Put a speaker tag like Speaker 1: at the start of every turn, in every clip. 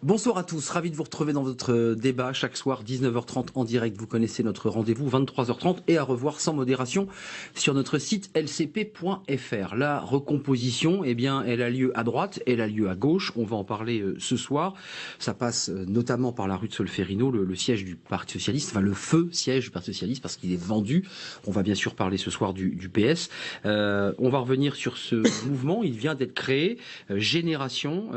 Speaker 1: Bonsoir à tous, ravi de vous retrouver dans votre débat chaque soir 19h30 en direct. Vous connaissez notre rendez-vous 23h30 et à revoir sans modération sur notre site lcp.fr. La recomposition, eh bien, elle a lieu à droite, elle a lieu à gauche. On va en parler ce soir. Ça passe notamment par la rue de Solferino, le siège du Parti Socialiste, enfin le feu siège du Parti Socialiste parce qu'il est vendu. On va bien sûr parler ce soir du PS. On va revenir sur ce mouvement. Il vient d'être créé, Génération,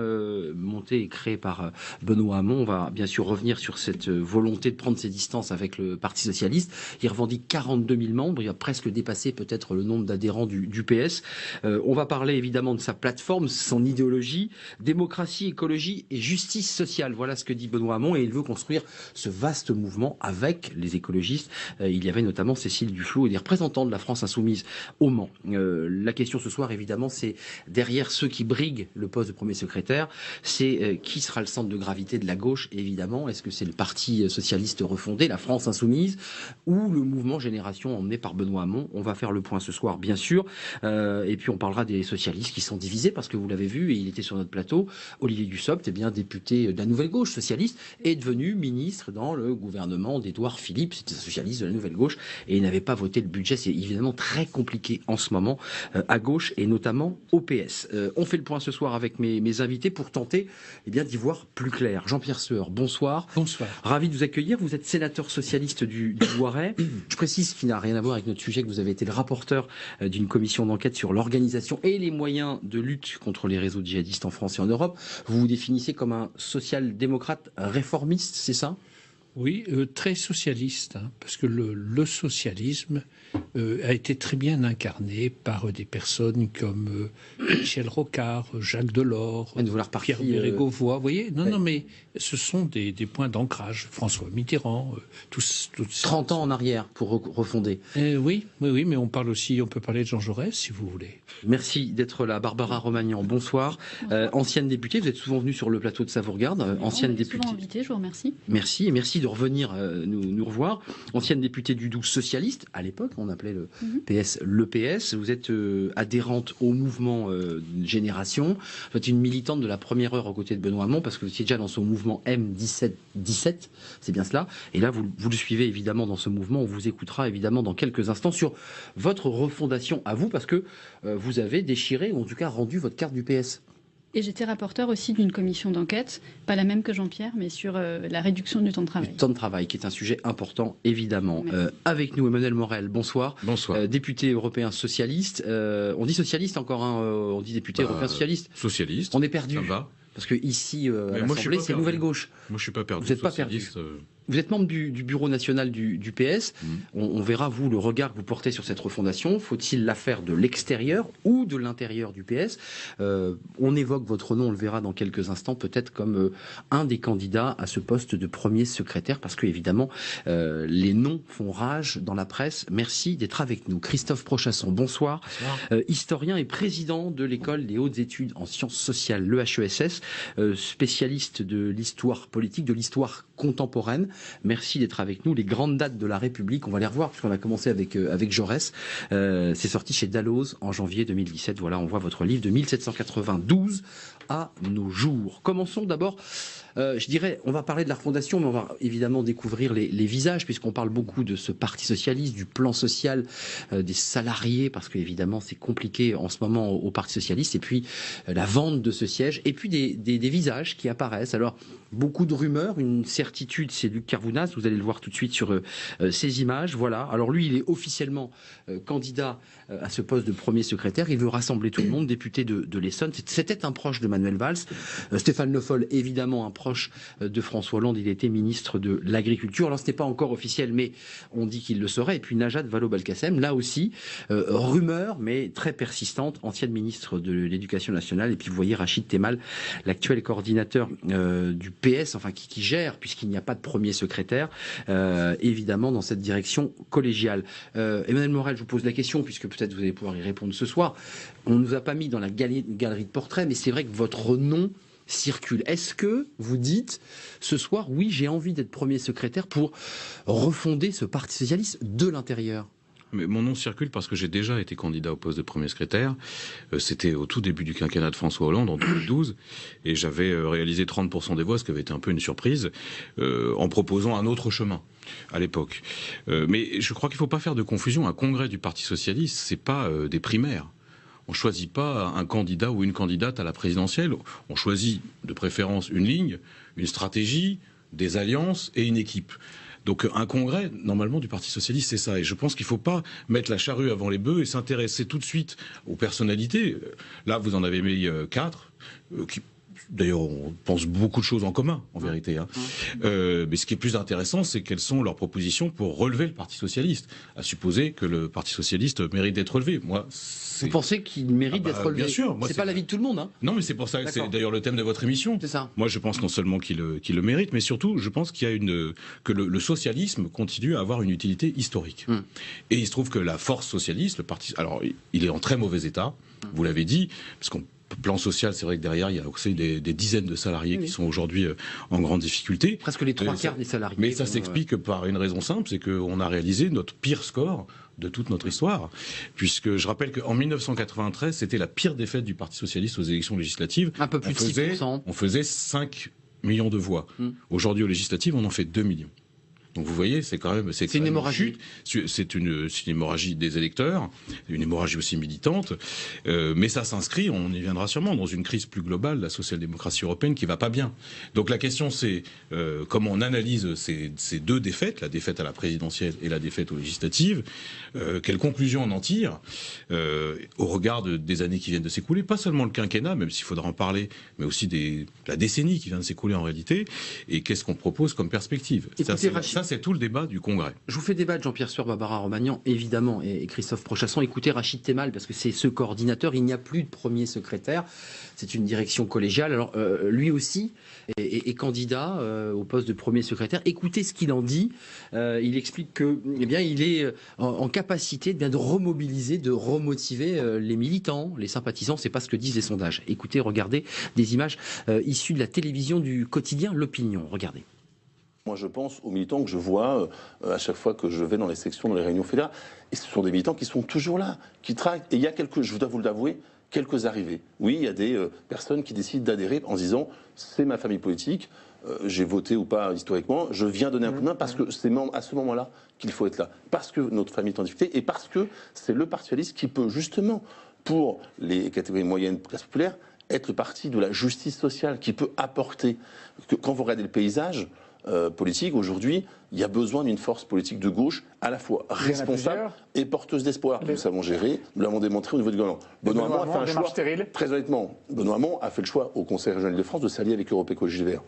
Speaker 1: monté et créé par Benoît Hamon. On va bien sûr revenir sur cette volonté de prendre ses distances avec le Parti Socialiste. Il revendique 42 000 membres. Il a presque dépassé peut-être le nombre d'adhérents du PS. On va parler évidemment de sa plateforme, son idéologie, démocratie, écologie et justice sociale. Voilà ce que dit Benoît Hamon et il veut construire ce vaste mouvement avec les écologistes. Il y avait notamment Cécile Duflot et des représentants de la France insoumise au Mans. La question ce soir évidemment c'est derrière ceux qui briguent le poste de premier secrétaire, c'est qui sera le centre de gravité de la gauche, évidemment. Est-ce que c'est le Parti Socialiste refondé, la France Insoumise, ou le mouvement Génération emmené par Benoît Hamon? On va faire le point ce soir, bien sûr. Et puis on parlera des socialistes qui sont divisés, parce que vous l'avez vu, et il était sur notre plateau, Olivier Dussopt, député de la Nouvelle Gauche socialiste, est devenu ministre dans le gouvernement d'Édouard Philippe. C'était un socialiste de la Nouvelle Gauche, et il n'avait pas voté le budget. C'est évidemment très compliqué en ce moment, à gauche, et notamment au PS. On fait le point ce soir avec mes invités pour tenter d'y voir plus clair. Jean-Pierre Sueur, bonsoir.
Speaker 2: Bonsoir.
Speaker 1: Ravi de vous accueillir. Vous êtes sénateur socialiste du Loiret. Je précise qu'il n'a rien à voir avec notre sujet, que vous avez été le rapporteur d'une commission d'enquête sur l'organisation et les moyens de lutte contre les réseaux djihadistes en France et en Europe. Vous vous définissez comme un social-démocrate réformiste, c'est ça ?
Speaker 2: Oui, très socialiste, parce que le socialisme a été très bien incarné par des personnes comme Michel Rocard, Jacques Delors, Pierre Bérégovoy. Vous voyez, non, mais ce sont des points d'ancrage. François Mitterrand, tous
Speaker 1: 30 ans en arrière pour refonder.
Speaker 2: Oui, mais on peut parler de Jean Jaurès, si vous voulez.
Speaker 1: Merci d'être là. Barbara Romagnan, bonsoir. Ancienne députée, vous êtes souvent venue sur le plateau de Ça vous regarde. Ancienne députée.
Speaker 3: Souvent invitée, je vous remercie.
Speaker 1: Merci, et merci de revenir nous revoir. Ancienne députée du Doubs socialiste, à l'époque, on appelait le PS le PS. Vous êtes adhérente au mouvement Génération. Vous êtes une militante de la première heure aux côtés de Benoît Hamon, parce que vous étiez déjà dans son mouvement M17, c'est bien cela. Et là, vous le suivez évidemment dans ce mouvement. On vous écoutera évidemment dans quelques instants sur votre refondation à vous, parce que vous avez déchiré, ou en tout cas rendu votre carte du PS.
Speaker 3: Et j'étais rapporteur aussi d'une commission d'enquête, pas la même que Jean-Pierre, mais sur la réduction du temps de travail.
Speaker 1: Du temps de travail, qui est un sujet important, évidemment. Avec nous, Emmanuel Morel, bonsoir.
Speaker 4: Bonsoir.
Speaker 1: Député européen socialiste. On dit socialiste encore, on dit député européen socialiste.
Speaker 4: Socialiste.
Speaker 1: On est perdu.
Speaker 4: Ça va.
Speaker 1: Parce que ici, à l'Assemblée, c'est Nouvelle Gauche.
Speaker 4: Moi, je suis pas perdu.
Speaker 1: Vous n'êtes pas perdu. Vous êtes membre du bureau national du PS. On verra, vous, le regard que vous portez sur cette refondation. Faut-il la faire de l'extérieur ou de l'intérieur du PS? On évoque votre nom, on le verra dans quelques instants, peut-être comme un des candidats à ce poste de premier secrétaire, parce que, évidemment, les noms font rage dans la presse. Merci d'être avec nous. Christophe Prochasson, bonsoir. Historien et président de l'école des hautes études en sciences sociales, l'EHESS, spécialiste de l'histoire politique, de l'histoire contemporaine. Merci d'être avec nous. Les grandes dates de la République, on va les revoir puisqu'on a commencé avec Jaurès. C'est sorti chez Dalloz en janvier 2017. Voilà, on voit votre livre de 1792 à nos jours. Commençons d'abord, je dirais, on va parler de la refondation, mais on va évidemment découvrir les visages, puisqu'on parle beaucoup de ce Parti Socialiste, du plan social, des salariés, parce qu'évidemment c'est compliqué en ce moment au Parti Socialiste, et puis la vente de ce siège, et puis des visages qui apparaissent. Alors, beaucoup de rumeurs, une certitude, c'est Luc Carvounas, vous allez le voir tout de suite sur ces images. Voilà. Alors lui, il est officiellement candidat à ce poste de premier secrétaire. Il veut rassembler tout le monde, député de l'Essonne. C'était un proche de Manuel Valls. Stéphane Le Foll, évidemment un proche de François Hollande. Il était ministre de l'Agriculture. Alors ce n'est pas encore officiel, mais on dit qu'il le serait. Et puis Najat Vallaud-Belkacem, là aussi, rumeur, mais très persistante, ancienne ministre de l'Éducation nationale. Et puis vous voyez Rachid Temal, l'actuel coordinateur du PS, enfin qui gère, puisqu'il n'y a pas de premier secrétaire, évidemment dans cette direction collégiale. Emmanuel Morel, je vous pose la question, puisque peut-être vous allez pouvoir y répondre ce soir. On ne nous a pas mis dans la galerie de portraits, mais c'est vrai que votre nom circulent. Est-ce que vous dites ce soir, oui, j'ai envie d'être premier secrétaire pour refonder ce Parti socialiste de l'intérieur?
Speaker 4: Mais mon nom circule parce que j'ai déjà été candidat au poste de premier secrétaire. C'était au tout début du quinquennat de François Hollande en 2012 et j'avais réalisé 30% des voix, ce qui avait été un peu une surprise, en proposant un autre chemin à l'époque. Mais je crois qu'il ne faut pas faire de confusion. Un congrès du Parti socialiste, c'est pas des primaires. On ne choisit pas un candidat ou une candidate à la présidentielle. On choisit de préférence une ligne, une stratégie, des alliances et une équipe. Donc un congrès, normalement, du Parti socialiste, c'est ça. Et je pense qu'il ne faut pas mettre la charrue avant les bœufs et s'intéresser tout de suite aux personnalités. Là, vous en avez mis 4, qui... D'ailleurs, on pense beaucoup de choses en commun, en vérité. Hein. Mais ce qui est plus intéressant, c'est quelles sont leurs propositions pour relever le Parti socialiste. À supposer que le Parti socialiste mérite d'être relevé. Moi,
Speaker 1: vous pensez qu'il mérite d'être relevé?
Speaker 4: Bien sûr.
Speaker 1: C'est pas l'avis de tout le monde. Hein.
Speaker 4: Non, mais c'est pour ça que c'est d'ailleurs le thème de votre émission.
Speaker 1: C'est ça.
Speaker 4: Moi, je pense non seulement qu'il le mérite, mais surtout, je pense qu'il y a que le socialisme continue à avoir une utilité historique. Et il se trouve que la force socialiste, le parti, alors il est en très mauvais état. Vous l'avez dit, parce qu'on plan social, c'est vrai que derrière, il y a aussi des dizaines de salariés qui sont aujourd'hui en grande difficulté.
Speaker 1: Presque les 3/4 des salariés.
Speaker 4: Mais ça s'explique par une raison simple, c'est qu'on a réalisé notre pire score de toute notre histoire, puisque je rappelle qu'en 1993, c'était la pire défaite du Parti socialiste aux élections législatives.
Speaker 1: Un peu plus de 6%.
Speaker 4: On faisait 5 millions de voix. Aujourd'hui, aux législatives, on en fait 2 millions. Donc vous voyez, c'est quand même...
Speaker 1: C'est une hémorragie.
Speaker 4: C'est une hémorragie des électeurs, une hémorragie aussi militante, mais ça s'inscrit, on y viendra sûrement, dans une crise plus globale, la social-démocratie européenne qui va pas bien. Donc la question c'est comment on analyse ces deux défaites, la défaite à la présidentielle et la défaite aux législatives, quelles conclusions on en tire au regard des années qui viennent de s'écouler, pas seulement le quinquennat, même s'il faudra en parler, mais aussi la décennie qui vient de s'écouler en réalité, et qu'est-ce qu'on propose comme perspective. Ça, c'est tout le débat du Congrès.
Speaker 1: Je vous fais débattre Jean-Pierre Sueur, Barbara Romagnan, évidemment, et Christophe Prochasson. Écoutez Rachid Temal, parce que c'est ce coordinateur. Il n'y a plus de premier secrétaire. C'est une direction collégiale. Alors, lui aussi est candidat au poste de premier secrétaire. Écoutez ce qu'il en dit. Il explique que, eh bien, il est en capacité de remobiliser, de remotiver les militants, les sympathisants. C'est pas ce que disent les sondages. Écoutez, regardez des images issues de la télévision du quotidien L'Opinion. Regardez.
Speaker 5: Moi, je pense aux militants que je vois à chaque fois que je vais dans les sections, dans les réunions fédérales. Et ce sont des militants qui sont toujours là, qui traquent. Et il y a je dois vous l'avouer, quelques arrivées. Oui, il y a des personnes qui décident d'adhérer en se disant « c'est ma famille politique, j'ai voté ou pas historiquement, je viens donner un coup de main parce que c'est à ce moment-là qu'il faut être là. Parce que notre famille est en difficulté et parce que c'est le Parti socialiste qui peut justement, pour les catégories moyennes, classe populaire, être le parti de la justice sociale, qui peut apporter. Quand vous regardez le paysage politique, aujourd'hui, il y a besoin d'une force politique de gauche à la fois responsable et porteuse d'espoir. Nous savons gérer, nous l'avons démontré au niveau du gouvernement. Benoît Hamon a fait un choix, très honnêtement, Benoît Hamon a fait le choix au Conseil régional de France de s'allier avec Europe Écologie Les Verts.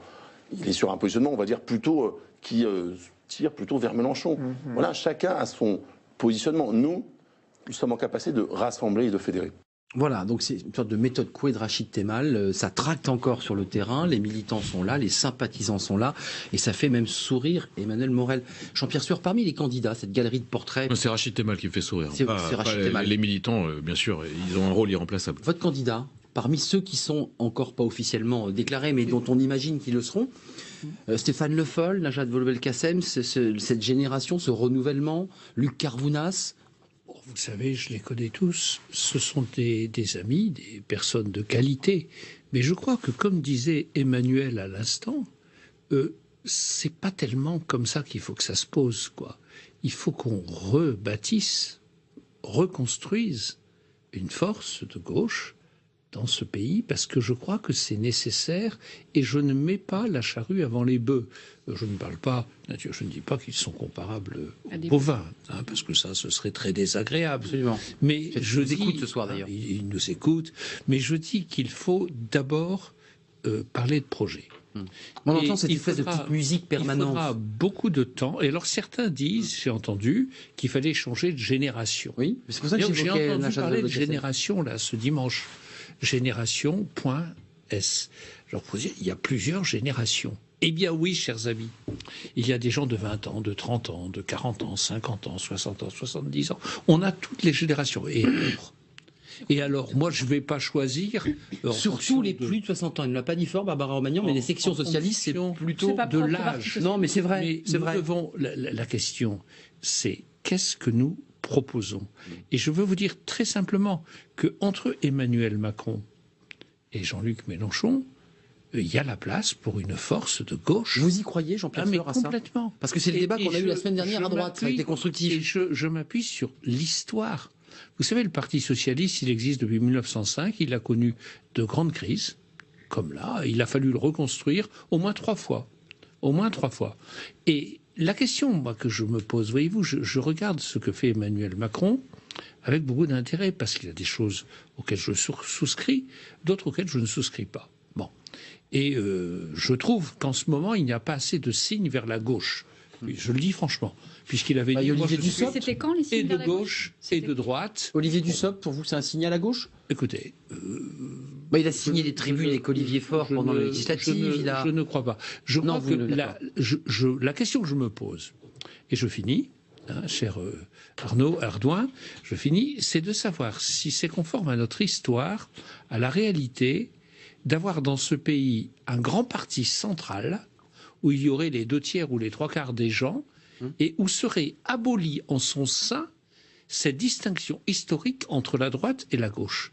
Speaker 5: Il est sur un positionnement, on va dire, plutôt qui tire plutôt vers Mélenchon. Voilà, chacun a son positionnement. Nous sommes en capacité de rassembler et de fédérer.
Speaker 1: Voilà, donc c'est une sorte de méthode Coué de Rachid Temal. Ça tracte encore sur le terrain, les militants sont là, les sympathisants sont là, et ça fait même sourire Emmanuel Morel. Jean-Pierre Sueur, parmi les candidats, cette galerie de portraits...
Speaker 4: C'est Rachid Temal qui me fait sourire.
Speaker 1: C'est Rachid Temal.
Speaker 4: Les militants, bien sûr, ils ont un rôle irremplaçable.
Speaker 1: Votre candidat, parmi ceux qui sont encore pas officiellement déclarés, mais dont on imagine qu'ils le seront, Stéphane Le Foll, Najat Vallaud-Belkacem, cette génération, ce renouvellement, Luc Carvounas...
Speaker 2: Vous savez, je les connais tous. Ce sont des amis, des personnes de qualité. Mais je crois que, comme disait Emmanuel à l'instant, c'est pas tellement comme ça qu'il faut que ça se pose, quoi. Il faut qu'on rebâtisse, reconstruise une force de gauche dans ce pays, parce que je crois que c'est nécessaire, et je ne mets pas la charrue avant les bœufs. Je ne parle pas, je ne dis pas qu'ils sont comparables aux bovins, hein, parce que ça, ce serait très désagréable.
Speaker 1: Absolument.
Speaker 2: Mais je dis,
Speaker 1: écoute ce soir d'ailleurs.
Speaker 2: Ils nous écoutent, mais je dis qu'il faut d'abord parler de projet.
Speaker 1: On entend cette espèce de petite musique permanente.
Speaker 2: Il faudra beaucoup de temps. Et alors certains disent, j'ai entendu, qu'il fallait changer de génération.
Speaker 1: Oui, c'est pour ça que
Speaker 2: j'ai entendu parler de génération là ce dimanche. Génération.s. Alors, il y a plusieurs générations. Eh bien oui, chers amis, il y a des gens de 20 ans, de 30 ans, de 40 ans, 50 ans, 60 ans, 70 ans. On a toutes les générations. Et alors, Et alors, moi, je ne vais pas choisir...
Speaker 1: Surtout les plus de 60 ans. Il ne l'a pas dit fort, Barbara Romagnan, mais les sections socialistes, c'est plutôt
Speaker 2: de l'âge.
Speaker 1: Non, mais c'est vrai.
Speaker 2: Mais
Speaker 1: c'est vrai.
Speaker 2: La question, c'est qu'est-ce que nous proposons? Et je veux vous dire très simplement qu'entre Emmanuel Macron et Jean-Luc Mélenchon, il y a la place pour une force de gauche.
Speaker 1: Vous y croyez, Jean-Pierre Sueur, à ça?
Speaker 2: Complètement.
Speaker 1: Parce que c'est le débat qu'on a eu la semaine dernière à droite, ça a été constructif.
Speaker 2: Et je m'appuie sur l'histoire. Vous savez, le Parti socialiste, il existe depuis 1905, il a connu de grandes crises, comme là, il a fallu le reconstruire au moins 3 fois. Au moins 3 fois. Et la question, moi, que je me pose, voyez-vous, je regarde ce que fait Emmanuel Macron avec beaucoup d'intérêt, parce qu'il y a des choses auxquelles je souscris, d'autres auxquelles je ne souscris pas. Bon. Et je trouve qu'en ce moment, il n'y a pas assez de signes vers la gauche. Je le dis franchement, puisqu'il avait dit
Speaker 1: Olivier Dussopt,
Speaker 3: c'était quand les signes
Speaker 2: et de
Speaker 3: vers la
Speaker 2: gauche et de droite.
Speaker 1: Olivier Dussopt, pour vous, c'est un signal à gauche?
Speaker 2: Écoutez,
Speaker 1: il a signé les tribunes avec Olivier Faure pendant la législative.
Speaker 2: Je ne crois pas. Je crois que la question que je me pose, et je finis, cher Arnaud Ardouin, je finis, c'est de savoir si c'est conforme à notre histoire, à la réalité, d'avoir dans ce pays un grand parti central où il y aurait les 2/3 ou les 3/4 des gens et où serait abolie en son sein cette distinction historique entre la droite et la gauche.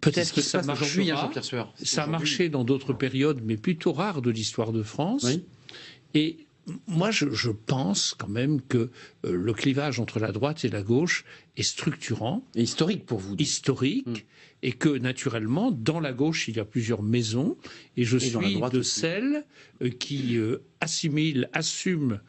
Speaker 2: Peut-être que ça marchera.
Speaker 1: Jean-Pierre Sueur.
Speaker 2: Ça a marché dans d'autres périodes, mais plutôt rares de l'histoire de France.
Speaker 1: Oui.
Speaker 2: Et moi, je pense quand même que le clivage entre la droite et la gauche est structurant.
Speaker 1: Et historique pour vous.
Speaker 2: Historique. Et que, naturellement, dans la gauche, il y a plusieurs maisons. Et je suis de celles qui assument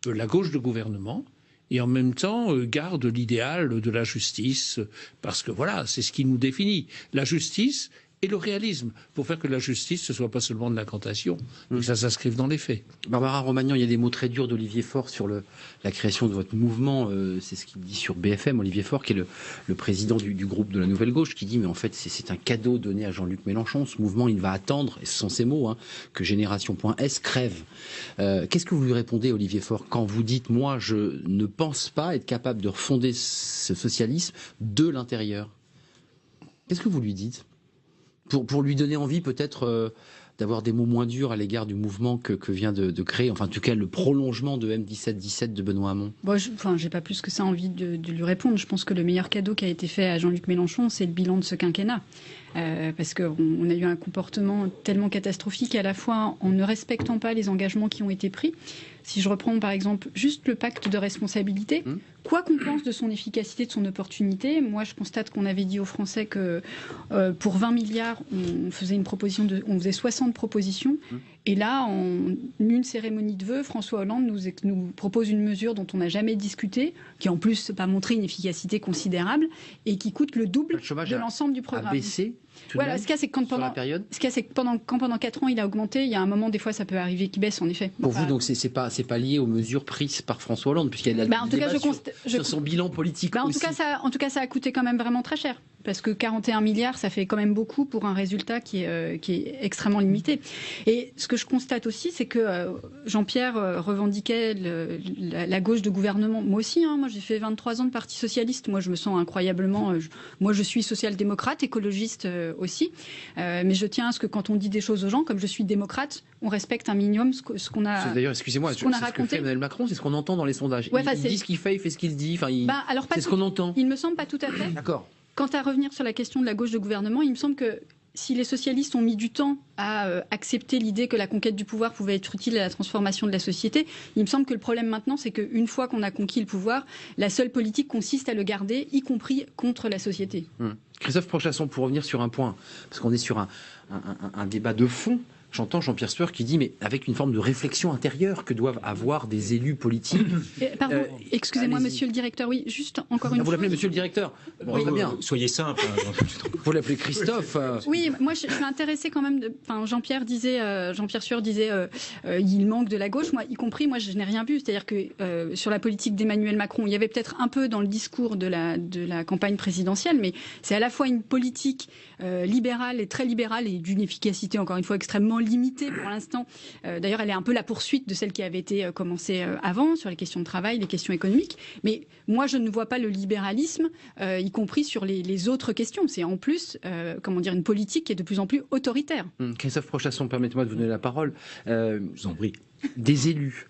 Speaker 2: la gauche de gouvernement. Et en même temps, garde l'idéal de la justice. Parce que voilà, c'est ce qui nous définit. La justice et le réalisme, pour faire que la justice ne soit pas seulement de l'incantation, mais que ça s'inscrive dans les faits.
Speaker 1: Barbara Romagnan, il y a des mots très durs d'Olivier Faure sur la création de votre mouvement. C'est ce qu'il dit sur BFM, Olivier Faure, qui est le président du groupe de la Nouvelle Gauche, qui dit mais en fait c'est un cadeau donné à Jean-Luc Mélenchon. Ce mouvement, il va attendre, et ce sont ses mots, que Génération.S crève. Qu'est-ce que vous lui répondez, Olivier Faure, quand vous dites moi je ne pense pas être capable de refonder ce socialisme de l'intérieur? Qu'est-ce que vous lui dites? Pour lui donner envie peut-être d'avoir des mots moins durs à l'égard du mouvement que vient de créer, enfin en tout cas le prolongement de M17-17 de Benoît Hamon.
Speaker 3: Bon, j'ai pas plus que ça envie de lui répondre. Je pense que le meilleur cadeau qui a été fait à Jean-Luc Mélenchon, c'est le bilan de ce quinquennat. Parce qu'on a eu un comportement tellement catastrophique, à la fois en ne respectant pas les engagements qui ont été pris. Si je reprends par exemple juste le pacte de responsabilité, quoi qu'on pense de son efficacité, de son opportunité, moi je constate qu'on avait dit aux Français que pour 20 milliards, on faisait on faisait 60 propositions. Et là, en une cérémonie de vœux, François Hollande nous propose une mesure dont on n'a jamais discuté, qui en plus n'a pas montré une efficacité considérable et qui coûte le double de l'ensemble du programme.
Speaker 1: A baissé
Speaker 3: voilà, ce qu'il y a, c'est que quand pendant 4 ans il a augmenté, il y a un moment, des fois, ça peut arriver qu'il baisse, en effet.
Speaker 1: Pour vous, donc, c'est pas lié aux mesures prises par François Hollande, puisqu'il y a sur son bilan politique aussi.
Speaker 3: En tout cas, ça a coûté quand même vraiment très cher. Parce que 41 milliards, ça fait quand même beaucoup pour un résultat qui est extrêmement limité. Et ce que je constate aussi, c'est que Jean-Pierre revendiquait la gauche de gouvernement. Moi aussi, moi j'ai fait 23 ans de Parti socialiste. Moi je me sens incroyablement... moi je suis social-démocrate, écologiste aussi. Mais je tiens à ce que quand on dit des choses aux gens, comme je suis démocrate, on respecte un minimum ce qu'on a.
Speaker 1: D'ailleurs, excusez-moi, ce que fait Emmanuel Macron, c'est ce qu'on entend dans les sondages. Il dit ce qu'il fait, il fait ce qu'il dit. C'est ce qu'on entend.
Speaker 3: Il me semble pas tout à fait.
Speaker 1: D'accord.
Speaker 3: Quant à revenir sur la question de la gauche de gouvernement, il me semble que si les socialistes ont mis du temps à accepter l'idée que la conquête du pouvoir pouvait être utile à la transformation de la société, il me semble que le problème maintenant, c'est qu'une fois qu'on a conquis le pouvoir, la seule politique consiste à le garder, y compris contre la société.
Speaker 1: Christophe Prochasson, pour revenir sur un point, parce qu'on est sur un débat de fond. J'entends Jean-Pierre Sueur qui dit, mais avec une forme de réflexion intérieure que doivent avoir des élus politiques.
Speaker 3: Pardon, excusez-moi, monsieur le directeur, oui, juste encore une fois.
Speaker 1: Vous l'appelez monsieur le directeur?
Speaker 6: Bon, très bien. Soyez simple.
Speaker 1: Vous l'appelez Christophe.
Speaker 3: Oui, moi je suis intéressée quand même. Jean-Pierre Sueur disait, il manque de la gauche, moi y compris, moi je n'ai rien vu. C'est-à-dire que sur la politique d'Emmanuel Macron, il y avait peut-être un peu dans le discours de la campagne présidentielle, mais c'est à la fois une politique libérale et très libérale et d'une efficacité, encore une fois, extrêmement limitée pour l'instant. D'ailleurs, elle est un peu la poursuite de celle qui avait été commencée avant, sur les questions de travail, les questions économiques. Mais moi, je ne vois pas le libéralisme, y compris sur les autres questions. C'est en plus, une politique qui est de plus en plus autoritaire.
Speaker 1: Christophe Prochasson, permettez-moi de vous donner la parole.
Speaker 6: Je vous en prie.
Speaker 1: Des élus,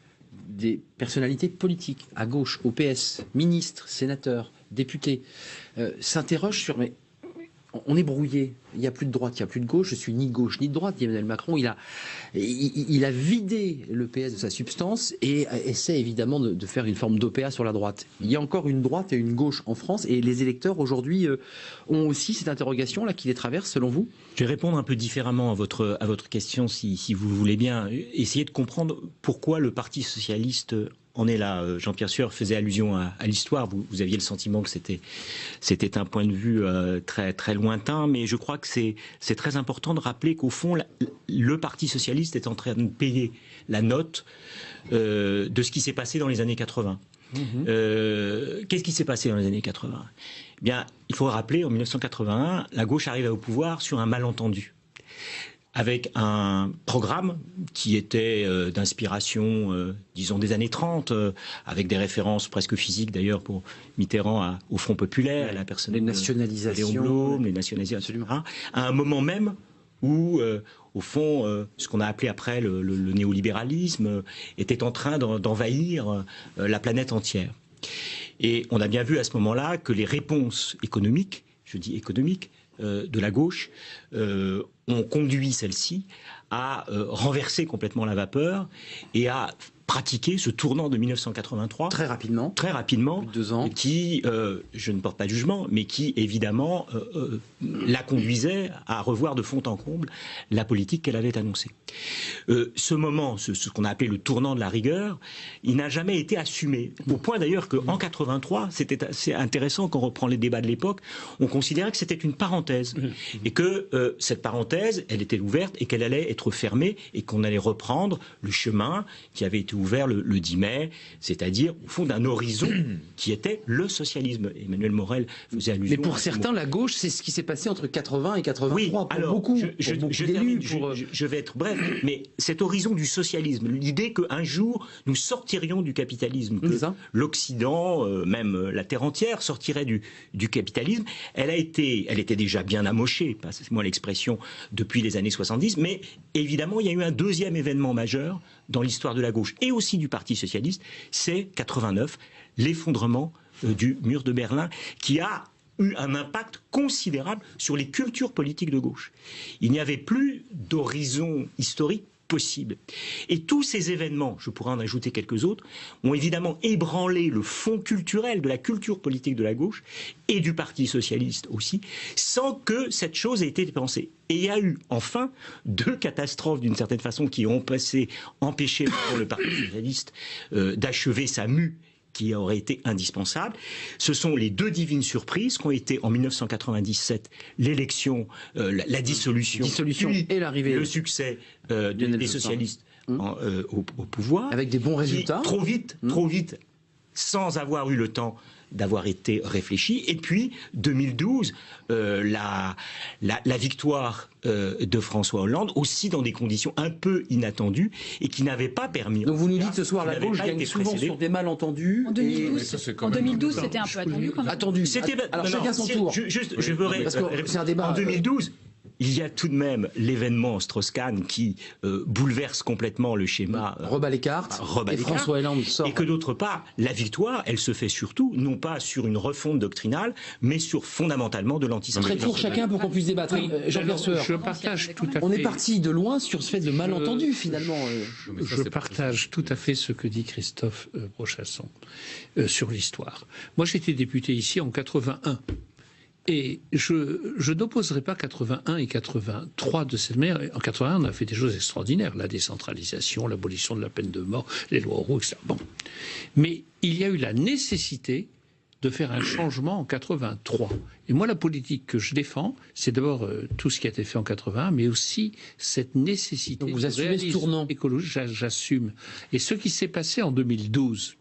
Speaker 1: des personnalités politiques, à gauche, au PS, ministres, sénateurs, députés, s'interrogent sur... Mais on est brouillé, il n'y a plus de droite, il n'y a plus de gauche, je suis ni de gauche ni de droite, dit Emmanuel Macron, il a vidé le PS de sa substance et essaie évidemment de faire une forme d'OPA sur la droite. Il y a encore une droite et une gauche en France et les électeurs aujourd'hui ont aussi cette interrogation là qui les traverse selon vous?
Speaker 6: Je vais répondre un peu différemment à votre question si vous voulez bien. Essayer de comprendre pourquoi le Parti socialiste en est là. Jean-Pierre Sueur faisait allusion à l'histoire. Vous aviez le sentiment que c'était un point de vue très, très lointain, mais je crois que c'est très important de rappeler qu'au fond, le Parti socialiste est en train de payer la note de ce qui s'est passé dans les années 80. Qu'est-ce qui s'est passé dans les années 80 ? Eh bien, il faut rappeler, en 1981, la gauche arrive au pouvoir sur un malentendu, avec un programme qui était d'inspiration, disons, des années 30, avec des références presque physiques d'ailleurs pour Mitterrand au Front populaire, à la personne
Speaker 1: les nationalisations,
Speaker 6: Léon Blum, les nationalisations, à un moment même où, au fond, ce qu'on a appelé après le néolibéralisme était en train d'envahir la planète entière. Et on a bien vu à ce moment-là que les réponses économiques, je dis économiques, de la gauche ont conduit celle-ci à renverser complètement la vapeur et à pratiquer ce tournant de 1983
Speaker 1: très rapidement,
Speaker 6: plus
Speaker 1: de 2 ans,
Speaker 6: qui, je ne porte pas de jugement, mais qui évidemment la conduisait à revoir de fond en comble la politique qu'elle avait annoncée. Ce moment, ce qu'on a appelé le tournant de la rigueur, il n'a jamais été assumé. Au point d'ailleurs qu'en 83, c'était assez intéressant quand on reprend les débats de l'époque, on considérait que c'était une parenthèse et que cette parenthèse, elle était ouverte et qu'elle allait être fermée et qu'on allait reprendre le chemin qui avait été ouvert le 10 mai, c'est-à-dire au fond d'un horizon qui était le socialisme. Emmanuel Morel faisait allusion.
Speaker 1: Mais pour certains, la gauche, c'est ce qui s'est passé entre 80 et 83.
Speaker 6: Oui,
Speaker 1: pour
Speaker 6: alors,
Speaker 1: beaucoup,
Speaker 6: je vais être bref, mais cet horizon du socialisme, l'idée qu'un jour nous sortirions du capitalisme, que l'Occident, même la terre entière, sortirait du capitalisme, elle était déjà bien amochée, passez-moi l'expression, depuis les années 70, mais évidemment, il y a eu un deuxième événement majeur dans l'histoire de la gauche et aussi du Parti socialiste, c'est 89, l'effondrement du mur de Berlin, qui a eu un impact considérable sur les cultures politiques de gauche. Il n'y avait plus d'horizon historique possible. Et tous ces événements, je pourrais en ajouter quelques autres, ont évidemment ébranlé le fond culturel de la culture politique de la gauche et du Parti socialiste aussi, sans que cette chose ait été pensée. Et il y a eu enfin 2 catastrophes d'une certaine façon qui ont empêché pour le Parti socialiste d'achever sa mue qui aurait été indispensable. Ce sont les 2 divines surprises qui ont été en 1997 l'élection, la dissolution
Speaker 1: et l'arrivée,
Speaker 6: le succès des socialistes au pouvoir,
Speaker 1: avec des bons résultats,
Speaker 6: trop vite, sans avoir eu le temps d'avoir été réfléchi. Et puis 2012, la victoire de François Hollande, aussi dans des conditions un peu inattendues et qui n'avaient pas permis.
Speaker 1: Donc vous nous dites ce soir, la gauche gagne souvent sur des malentendus.
Speaker 3: En 2012, c'était un peu attendu quand même.
Speaker 1: Attendu. Alors chacun son tour.
Speaker 6: Je veux
Speaker 1: parce que c'est un débat.
Speaker 6: En 2012. Il y a tout de même l'événement Strauss-Kahn qui bouleverse complètement le schéma.
Speaker 1: Rebat les cartes. Et François Hollande sort.
Speaker 6: Et que d'autre part, la victoire, elle se fait surtout, non pas sur une refonte doctrinale, mais sur fondamentalement de l'antisémitisme.
Speaker 1: Très court chacun pour qu'on puisse débattre. Jean-Pierre Sueur.
Speaker 2: Je partage tout à fait.
Speaker 1: On est parti de loin sur ce fait de malentendu finalement.
Speaker 2: Je partage tout à fait ce que dit Christophe Prochasson sur l'histoire. Moi j'étais député ici en 81. Et je n'opposerai pas 81 et 83 de cette manière. En 81, on a fait des choses extraordinaires. La décentralisation, l'abolition de la peine de mort, les lois Auroux, etc. Bon. Mais il y a eu la nécessité de faire un changement en 83. Et moi, la politique que je défends, c'est d'abord tout ce qui a été fait en 81, mais aussi cette nécessité.
Speaker 1: Donc vous assumez ce tournant
Speaker 2: écologique, j'assume. Et ce qui s'est passé en 2012,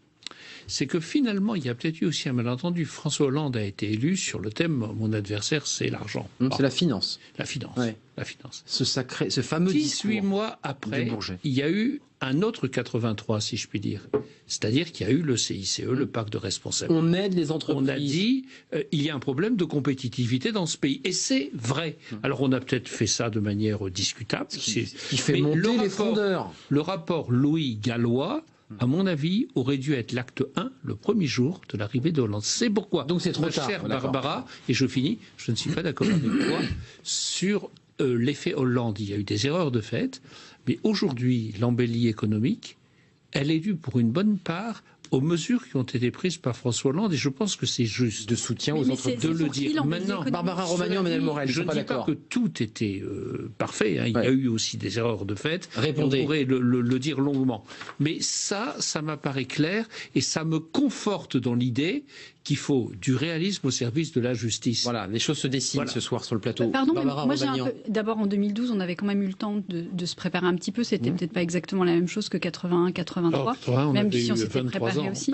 Speaker 2: c'est que finalement, il y a peut-être eu aussi un malentendu. François Hollande a été élu sur le thème « Mon adversaire, c'est l'argent ».
Speaker 1: C'est la finance.
Speaker 2: La finance.
Speaker 1: Ouais.
Speaker 2: La finance.
Speaker 1: Ce fameux
Speaker 2: 18 mois après, il y a eu un autre 83, si je puis dire. C'est-à-dire qu'il y a eu le CICE, le pacte de responsabilité.
Speaker 1: On aide les entreprises.
Speaker 2: On a dit il y a un problème de compétitivité dans ce pays. Et c'est vrai. Alors on a peut-être fait ça de manière discutable.
Speaker 1: Qui fait monter les frondeurs.
Speaker 2: Le rapport Louis Gallois, à mon avis, aurait dû être l'acte 1, le premier jour de l'arrivée de Hollande. C'est pourquoi,
Speaker 1: donc c'est trop tard,
Speaker 2: chère Barbara, et je finis, je ne suis pas d'accord avec toi, sur l'effet Hollande. Il y a eu des erreurs de fait, mais aujourd'hui, l'embellie économique, elle est due pour une bonne part aux mesures qui ont été prises par François Hollande, et je pense que c'est juste
Speaker 1: de soutien aux entreprises
Speaker 2: de le dire.
Speaker 3: Maintenant,
Speaker 1: Barbara Romagnan, Emmanuel Morel,
Speaker 2: je ne dis pas que tout était parfait. Hein. Il y a eu aussi des erreurs de fait.
Speaker 1: Répondez.
Speaker 2: On pourrait le dire longuement. Mais ça m'apparaît clair et ça me conforte dans l'idée qu'il faut du réalisme au service de la justice.
Speaker 1: Voilà, les choses se dessinent ce soir sur le plateau.
Speaker 3: Pardon, mais moi j'ai un peu... D'abord en 2012, on avait quand même eu le temps de se préparer un petit peu. C'était peut-être pas exactement la même chose que 81, 83, même si on s'était préparé aussi.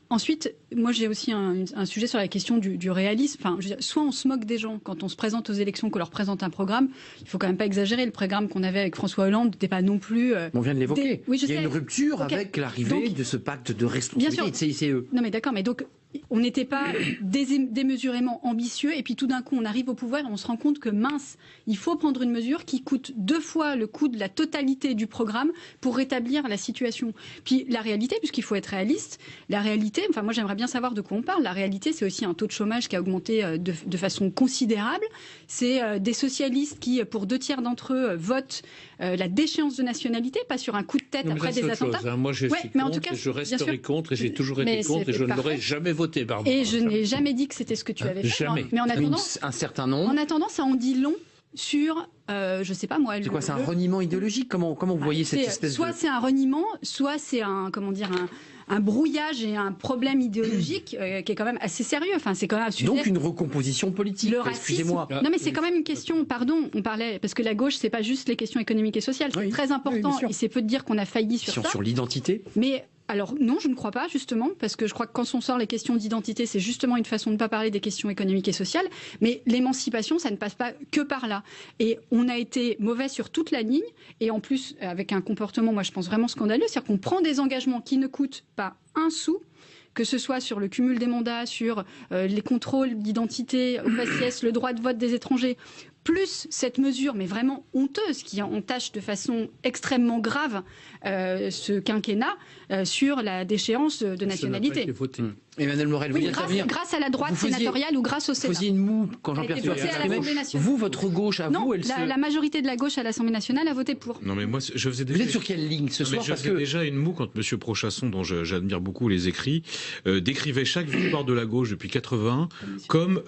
Speaker 3: Ensuite, moi j'ai aussi un sujet sur la question du réalisme. Enfin, je veux dire, soit on se moque des gens quand on se présente aux élections, qu'on leur présente un programme. Il faut quand même pas exagérer. Le programme qu'on avait avec François Hollande n'était pas non plus.
Speaker 1: On vient de l'évoquer.
Speaker 3: Oui,
Speaker 1: il y a une rupture avec l'arrivée de ce pacte de responsabilité de CICE.
Speaker 3: Non, mais d'accord, mais donc on n'était pas démesurément ambitieux, et puis tout d'un coup on arrive au pouvoir et on se rend compte que mince, il faut prendre une mesure qui coûte 2 fois le coût de la totalité du programme pour rétablir la situation. Puis la réalité, puisqu'il faut être réaliste, la réalité, enfin moi j'aimerais bien savoir de quoi on parle. La réalité, c'est aussi un taux de chômage qui a augmenté de façon considérable. C'est des socialistes qui, pour 2 tiers d'entre eux, votent la déchéance de nationalité, pas sur un coup de tête après des attentats.
Speaker 2: Chose, hein. Moi je suis contre, en tout cas, je resterai contre, et j'ai toujours été contre, et je ne l'aurais jamais voté, Barbara.
Speaker 3: Et je n'ai jamais dit que c'était ce que tu avais fait.
Speaker 2: Jamais.
Speaker 3: Mais en attendant,
Speaker 1: un certain nombre.
Speaker 3: En attendant, ça en dit long sur, je sais pas moi.
Speaker 1: C'est quoi, c'est un reniement idéologique? Comment vous voyez cette espèce
Speaker 3: soit c'est un reniement, soit c'est un brouillage et un problème idéologique qui est quand même assez sérieux. Enfin, c'est quand même un sujet.
Speaker 1: Donc une recomposition politique. Excusez-moi.
Speaker 3: Non, mais c'est quand même une question. Pardon, on parlait parce que la gauche, c'est pas juste les questions économiques et sociales. C'est très important. Et c'est peu de dire qu'on a failli sur ça.
Speaker 1: Sur l'identité.
Speaker 3: Mais alors non, je ne crois pas, justement, parce que je crois que quand on sort les questions d'identité, c'est justement une façon de ne pas parler des questions économiques et sociales, mais l'émancipation, ça ne passe pas que par là. Et on a été mauvais sur toute la ligne, et en plus, avec un comportement, moi je pense vraiment scandaleux, c'est-à-dire qu'on prend des engagements qui ne coûtent pas un sou, que ce soit sur le cumul des mandats, sur les contrôles d'identité au faciès, le droit de vote des étrangers, plus cette mesure, mais vraiment honteuse, qui entache de façon extrêmement grave ce quinquennat sur la déchéance de nationalité.
Speaker 1: Emmanuel Morel,
Speaker 3: oui, grâce à la droite sénatoriale ou grâce au Sénat.
Speaker 1: Vous faisiez une moue quand Jean-Pierre Sueur s'exprimait. Vous, votre gauche, à vous, elle
Speaker 3: la majorité de la gauche à l'Assemblée nationale a voté pour.
Speaker 4: Non, mais moi, je faisais déjà...
Speaker 1: Vous êtes sur quelle ligne ce soir?
Speaker 4: Je faisais déjà une moue quand M. Prochasson, dont j'admire beaucoup les écrits, décrivait chaque victoire de la gauche depuis 81 comme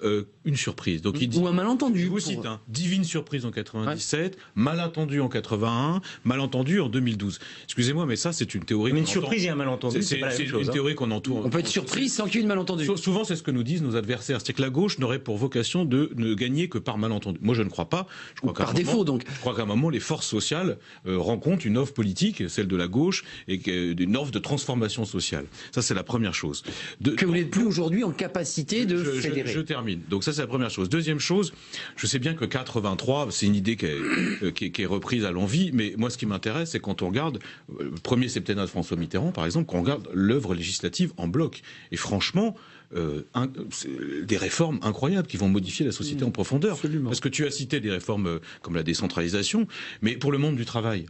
Speaker 4: une surprise. Donc, il dit,
Speaker 1: ou un malentendu.
Speaker 4: Je vous cite, divine surprise en 97, malentendu en 81, malentendu en 2012. Excusez-moi, mais ça, c'est une théorie.
Speaker 6: Mais une surprise et un malentendu,
Speaker 4: c'est une théorie qu'on entoure.
Speaker 1: On peut être surpris sans qu'il y ait une malentendu.
Speaker 4: Souvent, c'est ce que nous disent nos adversaires. C'est que la gauche n'aurait pour vocation de ne gagner que par malentendu. Moi, je ne crois pas. Je crois
Speaker 1: par défaut, donc.
Speaker 4: Je crois qu'à un moment, les forces sociales rencontrent une offre politique, celle de la gauche, et une offre de transformation sociale. Ça, c'est la première chose.
Speaker 1: Que vous n'êtes plus aujourd'hui en capacité de fédérer.
Speaker 4: Je termine. Donc ça, c'est la première chose. Deuxième chose, je sais bien que 83, c'est une idée qui est reprise à l'envi, mais moi, ce qui m'intéresse, c'est quand on regarde le premier septennat de François Mitterrand, par exemple, qu'on regarde l'œuvre législative en bloc. Et franchement, des réformes incroyables qui vont modifier la société en profondeur.
Speaker 2: Absolument.
Speaker 4: Parce que tu as cité des réformes comme la décentralisation, mais pour le monde du travail.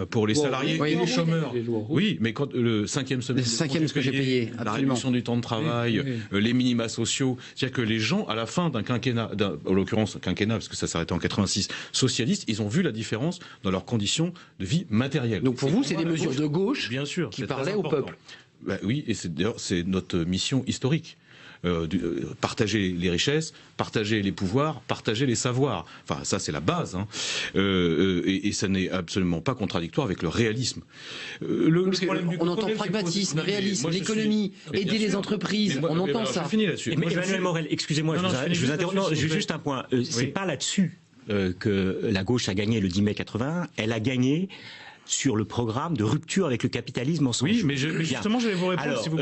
Speaker 4: Pour les salariés et les chômeurs. Oui, mais quand le 5e semaine,
Speaker 1: ce que j'ai payé,
Speaker 4: la réduction du temps de travail, les minima sociaux, c'est-à-dire que les gens, à la fin d'un quinquennat, en l'occurrence un quinquennat, parce que ça s'arrêtait en 86, socialiste, ils ont vu la différence dans leurs conditions de vie matérielle.
Speaker 1: Donc pour vous, c'est des mesures de gauche,
Speaker 4: bien sûr,
Speaker 1: qui parlaient au peuple.
Speaker 4: Oui, et d'ailleurs c'est notre mission historique. Partager les richesses, partager les pouvoirs, partager les savoirs. Enfin, ça, c'est la base. Et ça n'est absolument pas contradictoire avec le réalisme.
Speaker 1: On entend pragmatisme, réalisme, l'économie, aider les entreprises. On entend ça.
Speaker 6: Je finis là-dessus. Emmanuel Morel, excusez-moi, je vous interromps. Juste un point. C'est pas là-dessus que la gauche a gagné le 10 mai 81. Elle a gagné sur le programme de rupture avec le capitalisme en 100 jours.
Speaker 4: Oui, mais justement, je vais vous répondre.
Speaker 6: Alors,
Speaker 4: si vous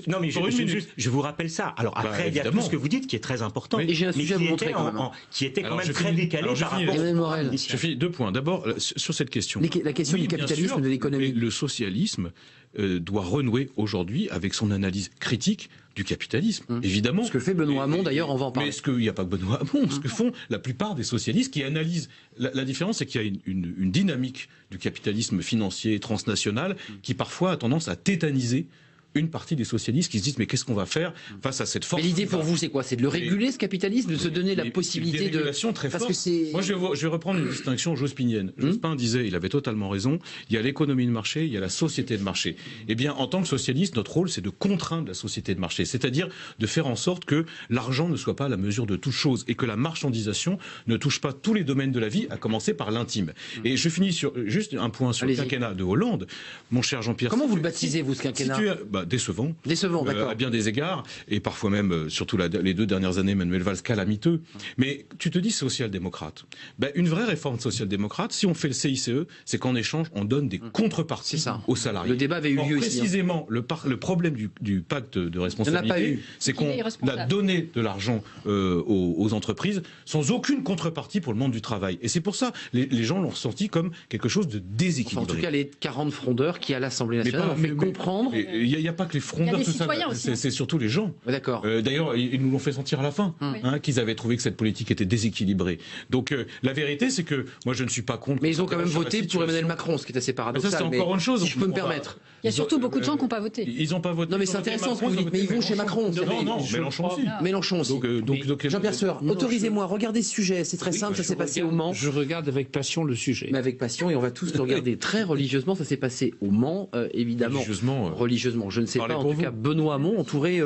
Speaker 6: non, mais je vous rappelle ça. Alors après, il y a tout ce que vous dites qui est très important,
Speaker 1: et j'ai un sujet à vous montrer quand même.
Speaker 6: Qui était quand même très décalé par rapport
Speaker 1: à...
Speaker 4: Je finis 2 points. D'abord, sur cette question.
Speaker 1: La question du capitalisme et de l'économie.
Speaker 4: Le socialisme doit renouer aujourd'hui avec son analyse critique du capitalisme, évidemment.
Speaker 1: Ce que fait Benoît Hamon, d'ailleurs, on va en parler.
Speaker 4: Mais il n'y a pas que Benoît Hamon, ce que font la plupart des socialistes qui analysent. La différence, c'est qu'il y a une dynamique du capitalisme financier transnational qui parfois a tendance à tétaniser une partie des socialistes qui se disent mais qu'est-ce qu'on va faire face à cette force.
Speaker 1: Mais l'idée pour vous c'est quoi? C'est de le réguler ce capitalisme, de se donner la possibilité de...
Speaker 4: régulation très forte. Moi je vais reprendre une distinction jospinienne. Jospin disait, il avait totalement raison, il y a l'économie de marché, il y a la société de marché. Eh bien en tant que socialiste, notre rôle c'est de contraindre la société de marché, c'est-à-dire de faire en sorte que l'argent ne soit pas à la mesure de toute chose et que la marchandisation ne touche pas tous les domaines de la vie, à commencer par l'intime. Et je finis sur juste un point sur le quinquennat de Hollande. Mon cher Jean-Pierre...
Speaker 1: Comment vous le baptisez vous ce quinquennat?
Speaker 4: Décevant,
Speaker 1: d'accord.
Speaker 4: À bien des égards, et parfois même, surtout les 2 dernières années, Manuel Valls calamiteux. Mais tu te dis social-démocrate. Une vraie réforme social-démocrate, si on fait le CICE, c'est qu'en échange, on donne des contreparties aux salariés.
Speaker 1: Le débat avait eu lieu ici.
Speaker 4: Précisément, le problème du pacte de responsabilité, c'est qu'on a donné de l'argent aux entreprises sans aucune contrepartie pour le monde du travail. Et c'est pour ça, les gens l'ont ressenti comme quelque chose de déséquilibré.
Speaker 1: En tout cas, les 40 frondeurs qui, à l'Assemblée nationale, ont fait comprendre...
Speaker 4: Il n'y a pas que les frondeurs, tout ça, c'est surtout les gens.
Speaker 1: D'accord.
Speaker 4: D'ailleurs, ils nous l'ont fait sentir à la fin, qu'ils avaient trouvé que cette politique était déséquilibrée. Donc la vérité, c'est que moi, je ne suis pas contre.
Speaker 1: Mais ils ont quand même voté pour Emmanuel Macron, ce qui est assez paradoxal.
Speaker 4: Mais ça, c'est encore une chose.
Speaker 1: Si je peux me permettre.
Speaker 3: Il y a surtout beaucoup de gens qui n'ont pas voté.
Speaker 4: Ils n'ont pas voté.
Speaker 1: Non, mais c'est intéressant ce que vous dites. Mais ils vont chez Macron.
Speaker 4: Non, Mélenchon aussi.
Speaker 1: Mélenchon aussi. Donc Jean-Pierre Sueur, autorisez-moi, regardez ce sujet. C'est très simple, ça s'est passé au Mans.
Speaker 2: Je regarde avec passion le sujet.
Speaker 1: Mais avec passion, et on va tous le regarder très religieusement. Ça s'est passé au Mans, évidemment. Religieusement. Je ne sais pas. En tout cas, Benoît Hamon, entouré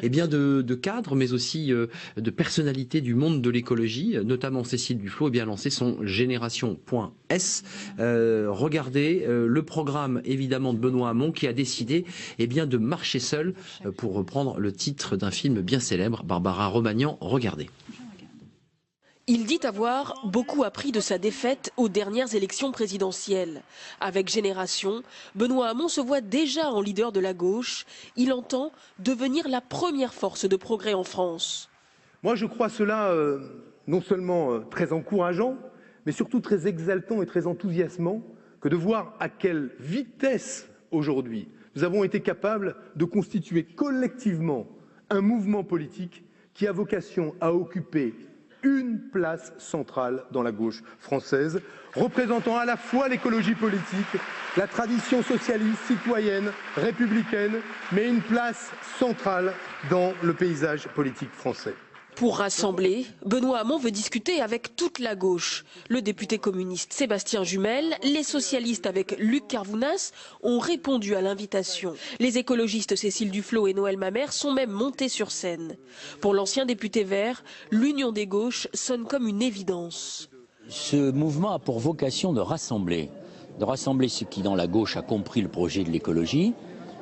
Speaker 1: de cadres, mais aussi de personnalités du monde de l'écologie, notamment Cécile Duflot, a lancé son Génération.S. Regardez le programme, évidemment, de Benoît Hamon, qui a décidé de marcher seul, pour reprendre le titre d'un film bien célèbre, Barbara Romagnan. Regardez.
Speaker 7: Il dit avoir beaucoup appris de sa défaite aux dernières élections présidentielles. Avec Génération, Benoît Hamon se voit déjà en leader de la gauche. Il entend devenir la première force de progrès en France.
Speaker 8: Moi, je crois cela non seulement très encourageant, mais surtout très exaltant et très enthousiasmant, que de voir à quelle vitesse aujourd'hui nous avons été capables de constituer collectivement un mouvement politique qui a vocation à occuper une place centrale dans la gauche française, représentant à la fois l'écologie politique, la tradition socialiste, citoyenne, républicaine, mais une place centrale dans le paysage politique français.
Speaker 7: Pour rassembler, Benoît Hamon veut discuter avec toute la gauche. Le député communiste Sébastien Jumel, les socialistes avec Luc Carvounas ont répondu à l'invitation. Les écologistes Cécile Duflot et Noël Mamère sont même montés sur scène. Pour l'ancien député vert, l'union des gauches sonne comme une évidence.
Speaker 9: Ce mouvement a pour vocation de rassembler ceux qui dans la gauche a compris le projet de l'écologie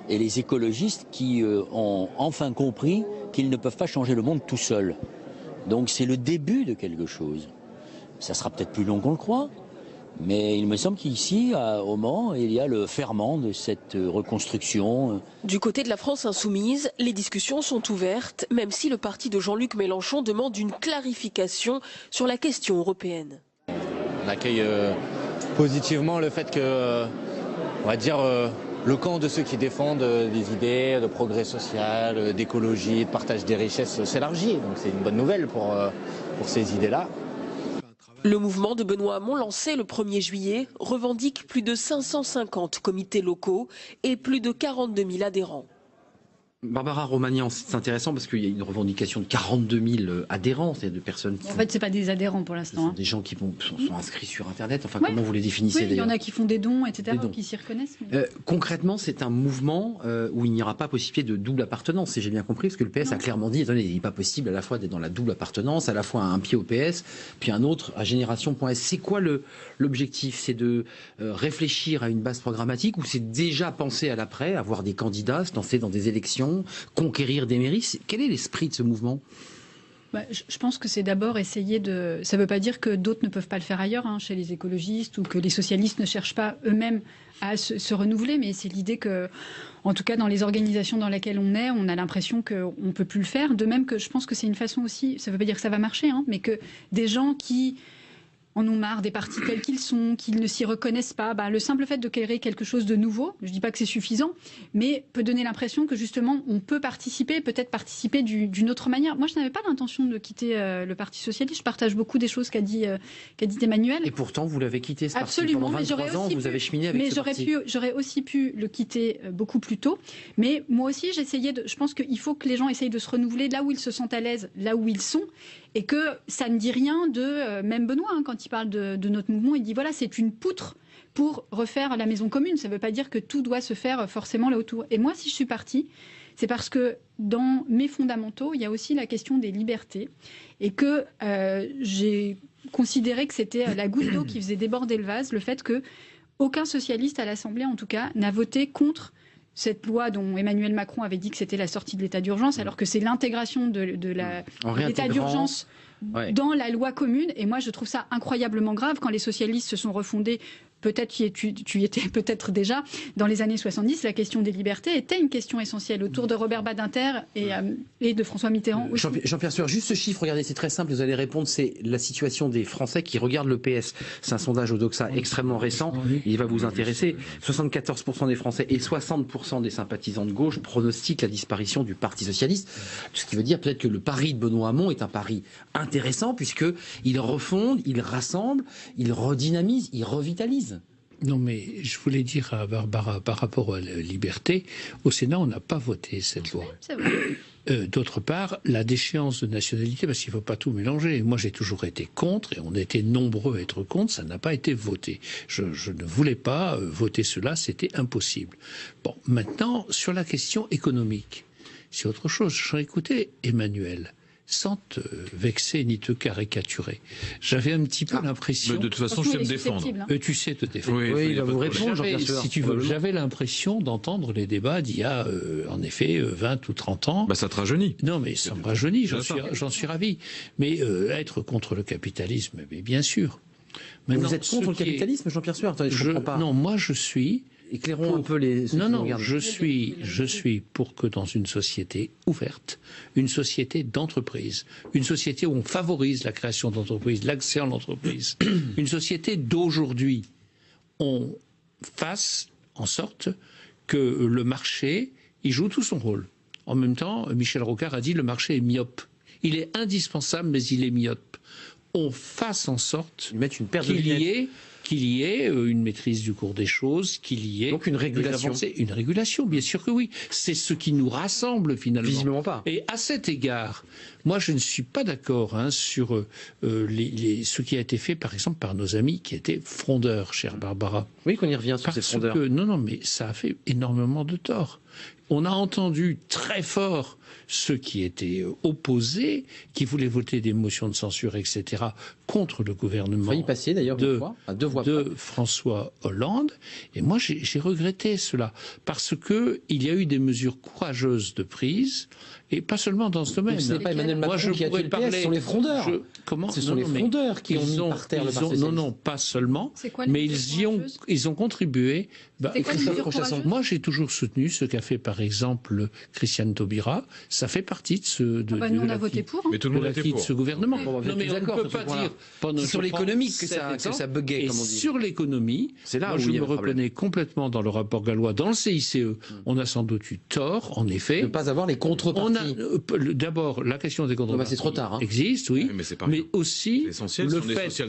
Speaker 9: et les écologistes qui ont enfin compris qu'ils ne peuvent pas changer le monde tout seuls. Donc c'est le début de quelque chose. Ça sera peut-être plus long qu'on le croit, mais il me semble qu'ici, au Mans, il y a le ferment de cette reconstruction.
Speaker 7: Du côté de la France insoumise, les discussions sont ouvertes, même si le parti de Jean-Luc Mélenchon demande une clarification sur la question européenne.
Speaker 10: On accueille positivement le fait que, on va dire, le camp de ceux qui défendent des idées de progrès social, d'écologie, de partage des richesses s'élargit. Donc c'est une bonne nouvelle pour ces idées-là.
Speaker 7: Le mouvement de Benoît Hamon, lancé le 1er juillet, revendique plus de 550 comités locaux et plus de 42 000 adhérents.
Speaker 1: Barbara Romagnan, c'est intéressant parce qu'il y a une revendication de 42 000 adhérents, c'est-à-dire de personnes qui...
Speaker 3: En fait, ce n'est pas des adhérents pour l'instant.
Speaker 1: Des gens qui sont inscrits sur Internet, enfin comment vous les définissez d'ailleurs?
Speaker 3: Il y en a qui font des dons, etc., qui s'y reconnaissent. Mais...
Speaker 1: concrètement, c'est un mouvement où il n'y aura pas possibilité de double appartenance, si j'ai bien compris, parce que le PS a clairement dit, attendez, il n'est pas possible à la fois d'être dans la double appartenance, à la fois un pied au PS, puis un autre à Génération.S. C'est quoi l'objectif? C'est de réfléchir à une base programmatique ou c'est déjà penser à l'après, avoir des candidats, se lancer dans des élections, conquérir des mairies? Quel est l'esprit de ce mouvement?
Speaker 3: Je pense que c'est d'abord essayer de... Ça ne veut pas dire que d'autres ne peuvent pas le faire ailleurs, chez les écologistes, ou que les socialistes ne cherchent pas eux-mêmes à se renouveler, mais c'est l'idée que, en tout cas dans les organisations dans lesquelles on est, on a l'impression qu'on ne peut plus le faire. De même que je pense que c'est une façon aussi, ça ne veut pas dire que ça va marcher, mais que des gens qui en ont marre des partis tels qu'ils sont, qu'ils ne s'y reconnaissent pas. Le simple fait de créer quelque chose de nouveau, je ne dis pas que c'est suffisant, mais peut donner l'impression que justement on peut participer, peut-être participer d'une autre manière. Moi, je n'avais pas l'intention de quitter le Parti socialiste. Je partage beaucoup des choses qu'a dit Emmanuel.
Speaker 1: Et pourtant, vous l'avez quitté ce parti.
Speaker 3: Absolument,
Speaker 1: pendant 23 ans. Vous avez cheminé avec ce parti.
Speaker 3: Mais j'aurais aussi pu le quitter beaucoup plus tôt. Mais moi aussi, je pense qu'il faut que les gens essayent de se renouveler là où ils se sentent à l'aise, là où ils sont. Et que ça ne dit rien de... même Benoît, quand il parle de notre mouvement, il dit voilà, c'est une poutre pour refaire la maison commune. Ça ne veut pas dire que tout doit se faire forcément là autour. Et moi, si je suis partie, c'est parce que dans mes fondamentaux, il y a aussi la question des libertés. Et que j'ai considéré que c'était la goutte d'eau qui faisait déborder le vase, le fait qu'aucun socialiste à l'Assemblée, en tout cas, n'a voté contre cette loi dont Emmanuel Macron avait dit que c'était la sortie de l'état d'urgence, alors que c'est l'intégration de l'état d'urgence dans la loi commune. Et moi, je trouve ça incroyablement grave quand les socialistes se sont refondés. Peut-être tu y étais peut-être déjà, dans les années 70, la question des libertés était une question essentielle autour de Robert Badinter et de François Mitterrand aussi.
Speaker 1: Jean-Pierre Sueur, juste ce chiffre, regardez, c'est très simple, vous allez répondre, c'est la situation des Français qui regardent le PS. C'est un sondage Odoxa extrêmement récent, il va vous intéresser. 74% des Français et 60% des sympathisants de gauche pronostiquent la disparition du Parti socialiste. Ce qui veut dire peut-être que le pari de Benoît Hamon est un pari intéressant, puisqu'il refonde, il rassemble, il redynamise, il revitalise.
Speaker 2: Non, mais je voulais dire à Barbara, par rapport à la liberté, au Sénat, on n'a pas voté cette loi.
Speaker 3: C'est vrai.
Speaker 2: D'autre part, la déchéance de nationalité, parce qu'il ne faut pas tout mélanger. Moi, j'ai toujours été contre, et on était nombreux à être contre, ça n'a pas été voté. Je ne voulais pas voter cela, c'était impossible. Bon, maintenant, sur la question économique, c'est autre chose. J'ai écouté Emmanuel. Sans te vexer ni te caricaturer. J'avais un petit peu l'impression...
Speaker 4: De toute façon, je sais me défendre.
Speaker 2: Tu sais te défendre.
Speaker 1: Oui, il va vous répondre,
Speaker 2: si tu veux. J'avais l'impression d'entendre les débats d'il y a, en effet, 20 ou 30 ans.
Speaker 4: Ça te rajeunit.
Speaker 2: Non, mais ça me rajeunit, j'en suis ravi. Mais être contre le capitalisme, mais bien sûr.
Speaker 1: Maintenant, vous êtes contre le capitalisme, Jean-Pierre Sueur? Je comprends pas.
Speaker 2: Non, moi je suis...
Speaker 1: Éclairons un peu les...
Speaker 2: je suis pour que dans une société ouverte, une société d'entreprise, une société où on favorise la création d'entreprises, l'accès à l'entreprise, une société d'aujourd'hui, on fasse en sorte que le marché, il joue tout son rôle. En même temps, Michel Rocard a dit le marché est myope. Il est indispensable, mais il est myope. On fasse en sorte qu'il y ait une maîtrise du cours des choses, qu'il y ait...
Speaker 1: Donc une régulation.
Speaker 2: Une régulation, bien sûr que oui. C'est ce qui nous rassemble finalement.
Speaker 1: Visiblement pas.
Speaker 2: Et à cet égard, moi je ne suis pas d'accord sur ce qui a été fait par exemple par nos amis qui étaient frondeurs, chère Barbara.
Speaker 1: Oui, qu'on y revient sur ces frondeurs.
Speaker 2: Non, mais ça a fait énormément de tort. On a entendu très fort ceux qui étaient opposés, qui voulaient voter des motions de censure, etc., contre le gouvernement
Speaker 1: passer, d'ailleurs, de
Speaker 2: François Hollande. Et moi, j'ai regretté cela, parce qu'il y a eu des mesures courageuses de prise, et pas seulement dans ce domaine.
Speaker 1: Ce n'est pas Emmanuel Macron qui a tué le PS, ce sont les frondeurs. Ce sont les frondeurs qui ont mis par terre le Parti socialiste.
Speaker 2: Non, pas seulement, mais ils ont contribué. Moi, j'ai toujours soutenu ce qu'a fait, par exemple, Christiane Taubira. Ça fait partie de ce gouvernement.
Speaker 1: Non, mais on ne peut pas dire sur l'économie que ça buguait, comme on dit.
Speaker 2: Sur l'économie, moi je me reconnais complètement dans le rapport Gallois, dans le CICE. On a sans doute eu tort, en effet.
Speaker 1: De ne pas avoir les contreparties.
Speaker 2: D'abord, la question des contreparties
Speaker 1: c'est trop tard,
Speaker 2: existe, oui, mais aussi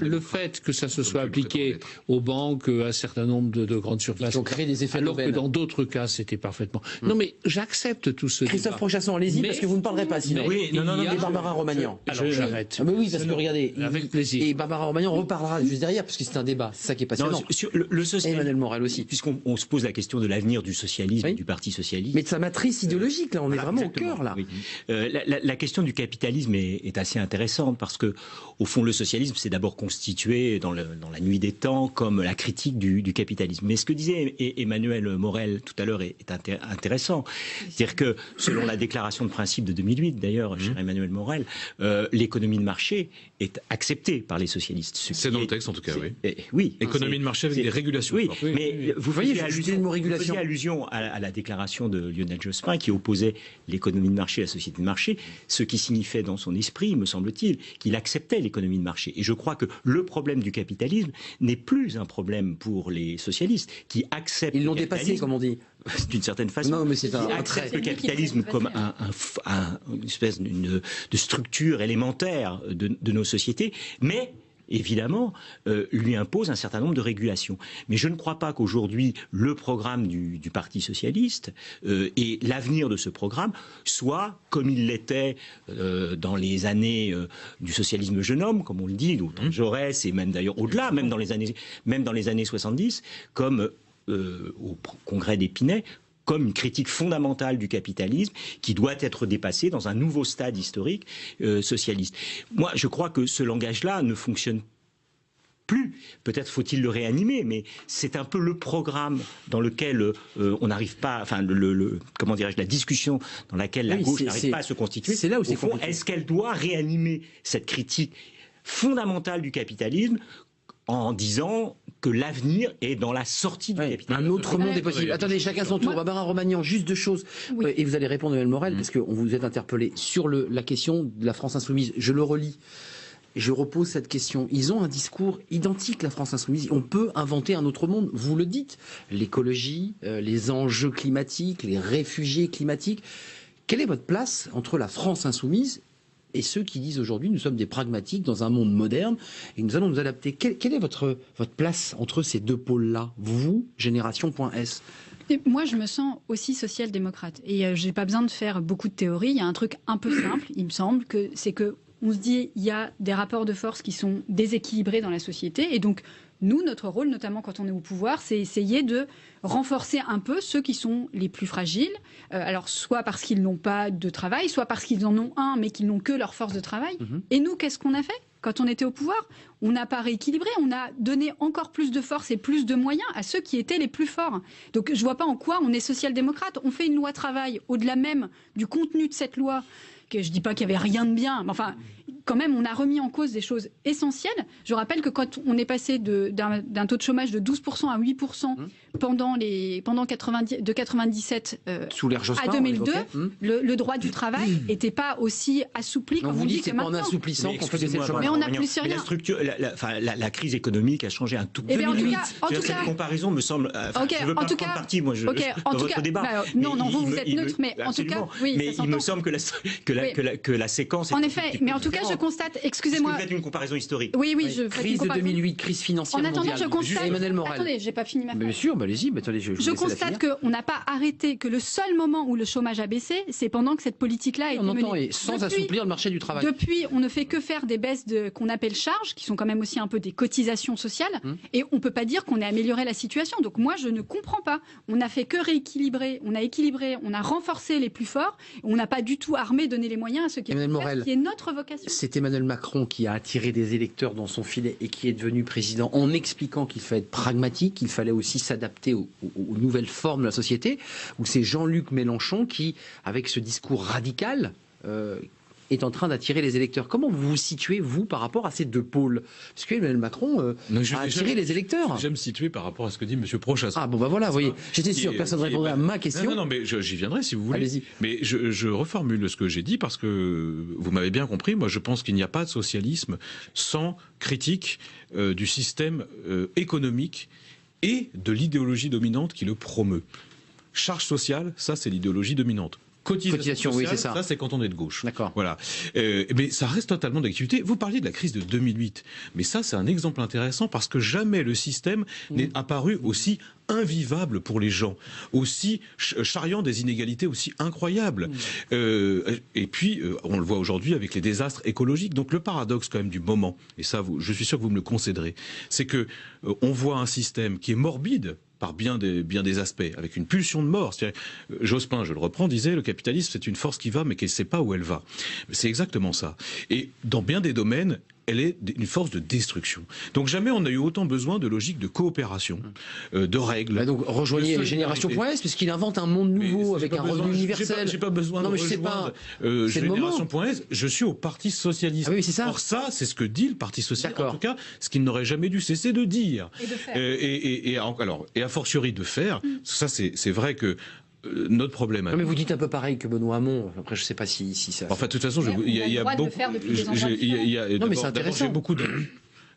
Speaker 2: le fait que ça se soit appliqué aux banques, à un certain nombre de grandes surfaces,
Speaker 1: qui ont créé des effets
Speaker 2: alors que dans d'autres cas, c'était parfaitement... Non, mais j'accepte tout ce
Speaker 1: Christophe Prochasson, allez-y, parce que vous ne parlerez pas sinon.
Speaker 2: Oui,
Speaker 1: et Barbara Romagnan.
Speaker 2: Alors j'arrête.
Speaker 1: Oui, parce que regardez,
Speaker 2: avec plaisir.
Speaker 1: Et Barbara Romagnan reparlera juste derrière, parce que c'est un débat, c'est ça qui est passionnant.
Speaker 6: Sur le socialisme,
Speaker 1: Emmanuel Morel aussi.
Speaker 6: Puisqu'on se pose la question de l'avenir du socialisme et du Parti socialiste.
Speaker 1: Mais de sa matrice idéologique, là, on est vraiment au cœur, là.
Speaker 6: Oui. Oui. La question du capitalisme est assez intéressante parce que, au fond, le socialisme s'est d'abord constitué dans la nuit des temps comme la critique du capitalisme. Mais ce que disait Emmanuel Morel tout à l'heure est intéressant. C'est-à-dire que, selon la déclaration de principe de 2008, d'ailleurs, cher Emmanuel Morel, l'économie de marché est acceptée par les socialistes.
Speaker 4: C'est dans le texte, en tout cas, oui.
Speaker 6: Oui.
Speaker 4: Économie de marché avec des régulations.
Speaker 6: Oui, mais vous
Speaker 1: voyez,
Speaker 6: faisiez allusion à la déclaration de Lionel Jospin qui opposait l'économie de marché à la société de marché, ce qui signifiait dans son esprit, me semble-t-il, qu'il acceptait l'économie de marché. Et je crois que le problème du capitalisme n'est plus un problème pour les socialiss qui acceptent.
Speaker 1: Ils l'ont dépassé, comme on dit.
Speaker 6: D'une certaine façon.
Speaker 1: Non, mais c'est
Speaker 6: acceptent le capitalisme comme une espèce de structure élémentaire de nos sociétés, mais évidemment, lui impose un certain nombre de régulations. Mais je ne crois pas qu'aujourd'hui, le programme du Parti socialiste et l'avenir de ce programme soit, comme il l'était dans les années du socialisme jeune homme, comme on le dit, ou Jaurès, et même d'ailleurs au-delà, même dans les années 70, comme au congrès d'Épinay, comme une critique fondamentale du capitalisme qui doit être dépassée dans un nouveau stade historique socialiste. Moi, je crois que ce langage-là ne fonctionne plus. Peut-être faut-il le réanimer, mais c'est un peu le programme dans lequel on n'arrive pas, enfin, comment dirais-je, la discussion dans laquelle la gauche n'arrive pas à se constituer.
Speaker 1: C'est là où c'est compliqué.
Speaker 6: Est-ce qu'elle doit réanimer cette critique fondamentale du capitalisme en disant que l'avenir est dans la sortie du capitalisme.
Speaker 1: Un autre monde est possible. Attendez, chacun son tour. Barbara Romagnan, juste deux choses. Oui. Et vous allez répondre, Emmanuel Morel, parce qu'on vous êtes interpellé sur la question de la France insoumise. Je le relis. Je repose cette question. Ils ont un discours identique, la France insoumise. On peut inventer un autre monde. Vous le dites. L'écologie, les enjeux climatiques, les réfugiés climatiques. Quelle est votre place entre la France insoumise et ceux qui disent aujourd'hui nous sommes des pragmatiques dans un monde moderne et nous allons nous adapter? Quelle est votre place entre ces deux pôles-là, vous, Génération.S?
Speaker 3: Moi, je me sens aussi social-démocrate. Et je n'ai pas besoin de faire beaucoup de théorie. Il y a un truc un peu simple, il me semble, c'est que on se dit il y a des rapports de force qui sont déséquilibrés dans la société. Et donc, nous, notre rôle, notamment quand on est au pouvoir, c'est essayer de renforcer un peu ceux qui sont les plus fragiles. Alors, soit parce qu'ils n'ont pas de travail, soit parce qu'ils en ont un, mais qu'ils n'ont que leur force de travail. Et nous, qu'est-ce qu'on a fait quand on était au pouvoir? On n'a pas rééquilibré, on a donné encore plus de force et plus de moyens à ceux qui étaient les plus forts. Donc, je ne vois pas en quoi on est social-démocrate. On fait une loi travail, au-delà même du contenu de cette loi, que je ne dis pas qu'il n'y avait rien de bien, mais enfin, quand même, on a remis en cause des choses essentielles. Je rappelle que quand on est passé d'un taux de chômage de 12% à 8% pendant 97
Speaker 1: sous l'ère Jospin,
Speaker 3: à 2002, le droit du travail n'était pas aussi assoupli comme on dit que maintenant.
Speaker 1: C'est pas en assouplissant qu'on fait des chômage.
Speaker 3: Mais on n'a plus rien.
Speaker 6: La structure, la crise économique a changé un tout petit peu. Cette comparaison me semble. Je ne veux pas prendre parti, moi, dans votre débat.
Speaker 3: Non, vous êtes neutre, mais en tout cas, oui.
Speaker 6: Mais il me semble que la séquence.
Speaker 3: En effet, mais en tout cas, je constate, excusez-moi.
Speaker 6: Vous faites une comparaison historique.
Speaker 3: Oui, je fais
Speaker 1: crise de 2008, crise financière mondiale.
Speaker 3: En attendant, je constate.
Speaker 1: Emmanuel Morel.
Speaker 3: Attendez, j'ai pas fini ma phrase.
Speaker 1: Bien sûr, allez-y. Attendez,
Speaker 3: je constate qu'on n'a pas arrêté, que le seul moment où le chômage a baissé, c'est pendant que cette politique-là a été menée.
Speaker 1: Sans assouplir le marché du travail.
Speaker 3: Depuis, on ne fait que faire des baisses qu'on appelle charges, qui sont quand même aussi un peu des cotisations sociales, et on peut pas dire qu'on ait amélioré la situation. Donc moi, je ne comprends pas. On n'a fait que rééquilibrer, on a équilibré, on a renforcé les plus forts, on n'a pas du tout armé, donné les moyens à ceux qui est notre vocation.
Speaker 1: C'est Emmanuel Macron qui a attiré des électeurs dans son filet et qui est devenu président en expliquant qu'il fallait être pragmatique, qu'il fallait aussi s'adapter aux nouvelles formes de la société, ou c'est Jean-Luc Mélenchon qui, avec ce discours radical, est en train d'attirer les électeurs. Comment vous vous situez, vous, par rapport à ces deux pôles? Parce que Emmanuel Macron a attiré les électeurs.
Speaker 4: J'aime me situer par rapport à ce que dit M. Prochassson.
Speaker 1: Ah bon, voilà, vous voyez, j'étais sûr que personne ne répondrait à ma question.
Speaker 4: Non, mais j'y viendrai si vous voulez.
Speaker 1: Allez-y.
Speaker 4: Mais je reformule ce que j'ai dit parce que vous m'avez bien compris. Moi, je pense qu'il n'y a pas de socialisme sans critique du système économique et de l'idéologie dominante qui le promeut. Charge sociale, ça c'est l'idéologie dominante. Cotisation sociale, oui, ça c'est quand on est de gauche.
Speaker 1: D'accord.
Speaker 4: Voilà. Mais ça reste totalement d'actualité. Vous parliez de la crise de 2008, mais ça c'est un exemple intéressant parce que jamais le système n'est apparu aussi invivable pour les gens, aussi charriant des inégalités aussi incroyables. Et puis on le voit aujourd'hui avec les désastres écologiques. Donc le paradoxe quand même du moment, et ça je suis sûr que vous me le concéderez, c'est que on voit un système qui est morbide par bien des aspects, avec une pulsion de mort. Jospin, je le reprends, disait, le capitalisme, c'est une force qui va, mais qui ne sait pas où elle va. C'est exactement ça. Et dans bien des domaines, elle est une force de destruction. Donc jamais on a eu autant besoin de logique de coopération, de règles.
Speaker 1: Donc rejoignez les Génération.s, puisqu'il invente un monde nouveau avec un revenu universel.
Speaker 4: J'ai pas besoin de rejoindre Génération.s, je suis au Parti Socialiste.
Speaker 1: Ah oui, c'est ça.
Speaker 4: Or ça, c'est ce que dit le Parti Socialiste, en tout cas, ce qu'il n'aurait jamais dû cesser de dire.
Speaker 3: Et de faire.
Speaker 4: Et a fortiori de faire, ça c'est vrai que notre problème.
Speaker 1: Non, mais vous dites un peu pareil que Benoît Hamon. Après, je ne sais pas si ça.
Speaker 4: Enfin, de toute façon, il y a beaucoup. Non, mais c'est intéressant. J'ai beaucoup d'amis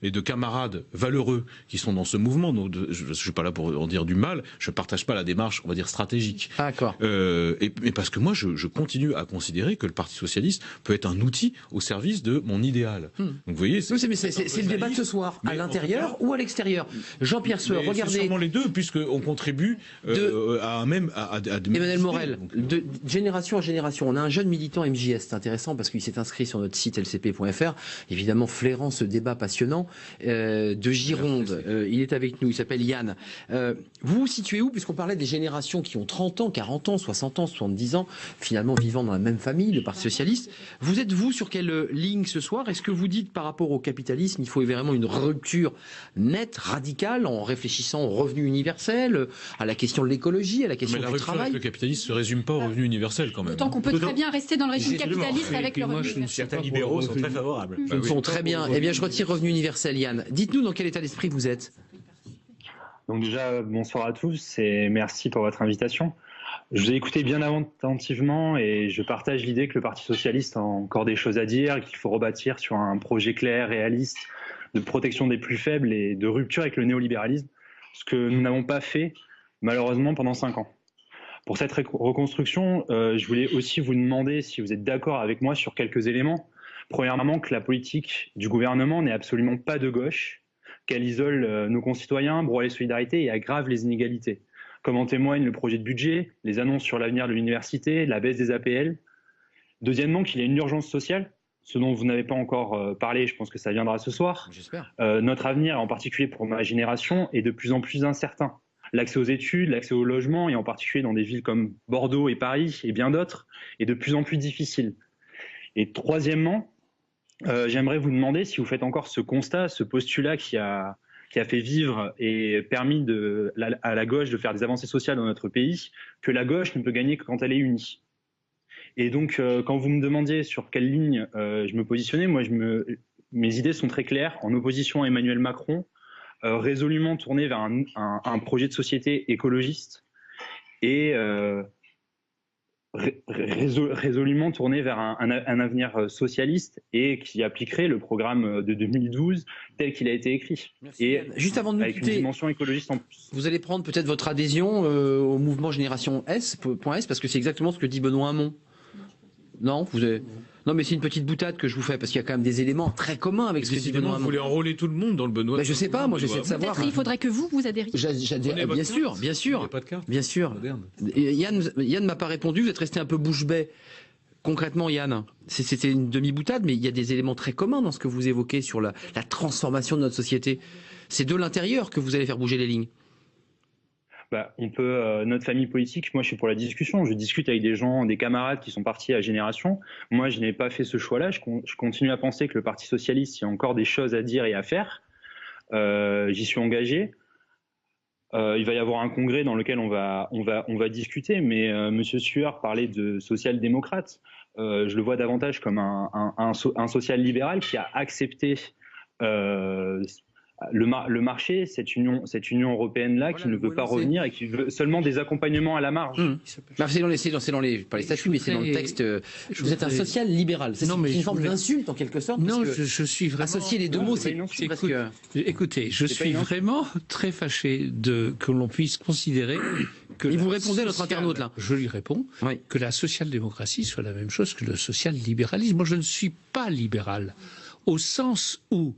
Speaker 4: et de camarades valeureux qui sont dans ce mouvement. Donc, je ne suis pas là pour en dire du mal. Je ne partage pas la démarche, on va dire, stratégique.
Speaker 1: D'accord.
Speaker 4: Mais parce que moi, je continue à considérer que le Parti socialiste peut être un outil au service de mon idéal. Donc, vous voyez, c'est
Speaker 1: le débat de ce soir, à l'intérieur ou à l'extérieur. Jean-Pierre Sueur, regardez.
Speaker 4: C'est sûrement les deux, puisqu'on contribue à
Speaker 1: Emmanuel Morel, de génération en génération. On a un jeune militant MJS, c'est intéressant parce qu'il s'est inscrit sur notre site lcp.fr, évidemment flairant ce débat passionnant. De Gironde. Il est avec nous, il s'appelle Yann. Vous vous situez où, puisqu'on parlait des générations qui ont 30 ans, 40 ans, 60 ans, 70 ans, finalement vivant dans la même famille, le Parti Socialiste. Vous êtes, vous, sur quelle ligne ce soir? Est-ce que vous dites, par rapport au capitalisme, il faut vraiment une rupture nette, radicale, en réfléchissant au revenu universel, à la question de l'écologie, à la question du travail?
Speaker 4: Mais la rupture avec le capitalisme ne se résume pas au revenu universel, quand même.
Speaker 3: D'autant qu'on peut très bien rester dans le régime capitaliste avec le revenu universel.
Speaker 6: Certains libéraux sont très favorables.
Speaker 1: Ils sont très bien. Eh bien, je retire revenu universel. Yann, dites-nous dans quel état d'esprit vous êtes.
Speaker 11: Donc déjà, bonsoir à tous et merci pour votre invitation. Je vous ai écouté bien attentivement et je partage l'idée que le Parti Socialiste a encore des choses à dire, qu'il faut rebâtir sur un projet clair, réaliste, de protection des plus faibles et de rupture avec le néolibéralisme, ce que nous n'avons pas fait malheureusement pendant 5 ans. Pour cette reconstruction, je voulais aussi vous demander si vous êtes d'accord avec moi sur quelques éléments. Premièrement, que la politique du gouvernement n'est absolument pas de gauche, qu'elle isole nos concitoyens, broie les solidarités et aggrave les inégalités, comme en témoigne le projet de budget, les annonces sur l'avenir de l'université, la baisse des APL. Deuxièmement, qu'il y a une urgence sociale, ce dont vous n'avez pas encore parlé, je pense que ça viendra ce soir.
Speaker 1: J'espère.
Speaker 11: Notre avenir, en particulier pour ma génération, est de plus en plus incertain. L'accès aux études, l'accès au logement, et en particulier dans des villes comme Bordeaux et Paris et bien d'autres, est de plus en plus difficile. Et troisièmement, j'aimerais vous demander si vous faites encore ce constat, ce postulat qui a fait vivre et permis à la gauche de faire des avancées sociales dans notre pays, que la gauche ne peut gagner que quand elle est unie. Et donc, quand vous me demandiez sur quelle ligne je me positionnais, moi, mes idées sont très claires, en opposition à Emmanuel Macron, résolument tourné vers un projet de société écologiste et résolument tourné vers un avenir socialiste et qui appliquerait le programme de 2012 tel qu'il a été écrit.
Speaker 1: Merci.
Speaker 11: Et
Speaker 1: juste avant de nous
Speaker 11: avec
Speaker 1: quitter,
Speaker 11: une dimension écologiste en plus.
Speaker 1: Vous allez prendre peut-être votre adhésion au mouvement Génération S, parce que c'est exactement ce que dit Benoît Hamon. Non, non, mais c'est une petite boutade que je vous fais parce qu'il y a quand même des éléments très communs avec ce que dit Benoît Hamon.
Speaker 4: Vous voulez enroler tout le monde dans le Benoît.
Speaker 1: Je sais pas, moi j'essaie de savoir.
Speaker 3: Peut-être il faudrait que vous adhériez.
Speaker 1: Bien sûr, bien sûr.
Speaker 4: Il n'y a pas de carte.
Speaker 1: Bien sûr. Yann m'a pas répondu, vous êtes resté un peu bouche bée. Concrètement, Yann, c'était une demi-boutade, mais il y a des éléments très communs dans ce que vous évoquez sur la transformation de notre société. C'est de l'intérieur que vous allez faire bouger les lignes.
Speaker 11: On peut, notre famille politique, moi je suis pour la discussion, je discute avec des gens, des camarades qui sont partis à Génération. Moi je n'ai pas fait ce choix-là, je continue à penser que le Parti Socialiste, il y a encore des choses à dire et à faire. J'y suis engagé. Il va y avoir un congrès dans lequel on va discuter, mais Monsieur Sueur parlait de social-démocrate. Je le vois davantage comme un social-libéral qui a accepté le marché, cette Union européenne-là, qui ne veut pas revenir et qui veut seulement des accompagnements à la marge.
Speaker 1: C'est dans les pas les statuts, mais c'est dans le texte. Vous êtes un social-libéral. C'est une forme d'insulte, en quelque sorte.
Speaker 2: Non, je suis vraiment...
Speaker 1: Associer les deux mots, c'est presque...
Speaker 2: Écoutez, je suis vraiment très fâché que l'on puisse considérer que...
Speaker 1: Et vous répondez à notre internaute, là.
Speaker 2: Je lui réponds que la social-démocratie soit la même chose que le social-libéralisme. Moi, je ne suis pas libéral. Au sens où...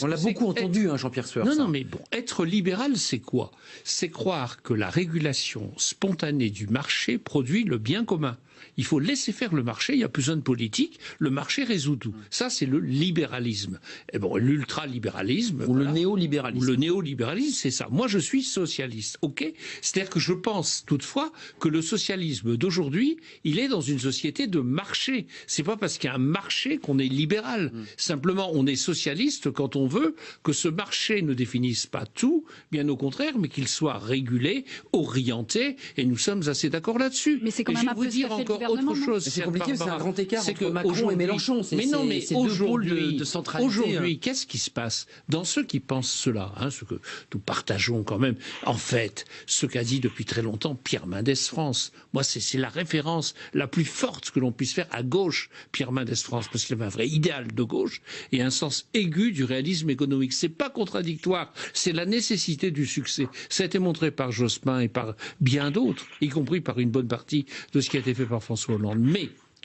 Speaker 1: On l'a beaucoup entendu, Jean-Pierre Sueur.
Speaker 2: Non, mais bon, être libéral, c'est quoi? C'est croire que la régulation spontanée du marché produit le bien commun. Il faut laisser faire le marché, il n'y a plus besoin de politique, le marché résout tout. Ça, c'est le libéralisme. Et bon, l'ultralibéralisme...
Speaker 1: Ou le néolibéralisme.
Speaker 2: Ou le néolibéralisme, c'est ça. Moi, je suis socialiste, ok ? C'est-à-dire que je pense toutefois que le socialisme d'aujourd'hui, il est dans une société de marché. C'est pas parce qu'il y a un marché qu'on est libéral. Simplement, on est socialiste quand on veut que ce marché ne définisse pas tout, bien au contraire, mais qu'il soit régulé, orienté, et nous sommes assez d'accord là-dessus.
Speaker 3: Mais c'est quand même un peu
Speaker 2: dire encore autre chose.
Speaker 1: C'est compliqué, c'est un grand écart
Speaker 2: entre
Speaker 1: Macron et Mélenchon.
Speaker 2: Mais non, mais
Speaker 1: aujourd'hui,
Speaker 2: aujourd'hui, qu'est-ce qui se passe dans ceux qui pensent cela, ce que nous partageons quand même. En fait, ce qu'a dit depuis très longtemps Pierre Mendès France. Moi, c'est la référence la plus forte que l'on puisse faire à gauche, Pierre Mendès France, parce qu'il avait un vrai idéal de gauche et un sens aigu du réalisme économique. C'est pas contradictoire, c'est la nécessité du succès. Ça a été montré par Jospin et par bien d'autres, y compris par une bonne partie de ce qui a été fait par François Hollande.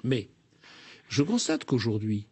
Speaker 2: Mais, je constate qu'aujourd'hui,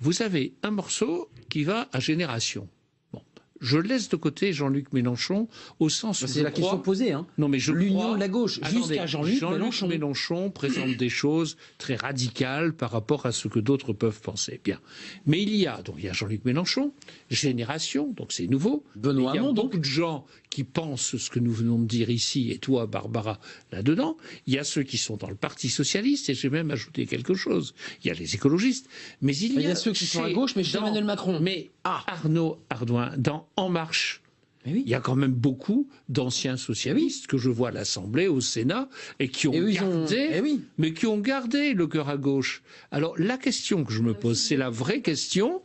Speaker 2: vous avez un morceau qui va à Génération. Bon, je laisse de côté Jean-Luc Mélenchon au sens où
Speaker 1: c'est la question posée, hein.
Speaker 2: Non, mais
Speaker 1: l'union de la gauche jusqu'à Jean-Luc Mélenchon.
Speaker 2: Mélenchon présente des choses très radicales par rapport à ce que d'autres peuvent penser. Bien, mais il y a Jean-Luc Mélenchon, Génération, donc c'est nouveau.
Speaker 1: Benoît Hamon,
Speaker 2: beaucoup de gens qui pensent ce que nous venons de dire ici, et toi, Barbara, là-dedans. Il y a ceux qui sont dans le Parti socialiste, et j'ai même ajouté quelque chose. Il y a les écologistes, mais il y a
Speaker 1: ceux qui sont à gauche, mais chez Emmanuel Macron.
Speaker 2: Mais Arnaud Ardouin, dans En Marche, il y a quand même beaucoup d'anciens socialistes que je vois à l'Assemblée, au Sénat, et qui ont gardé le cœur à gauche. Alors la question que je me pose, c'est la vraie question.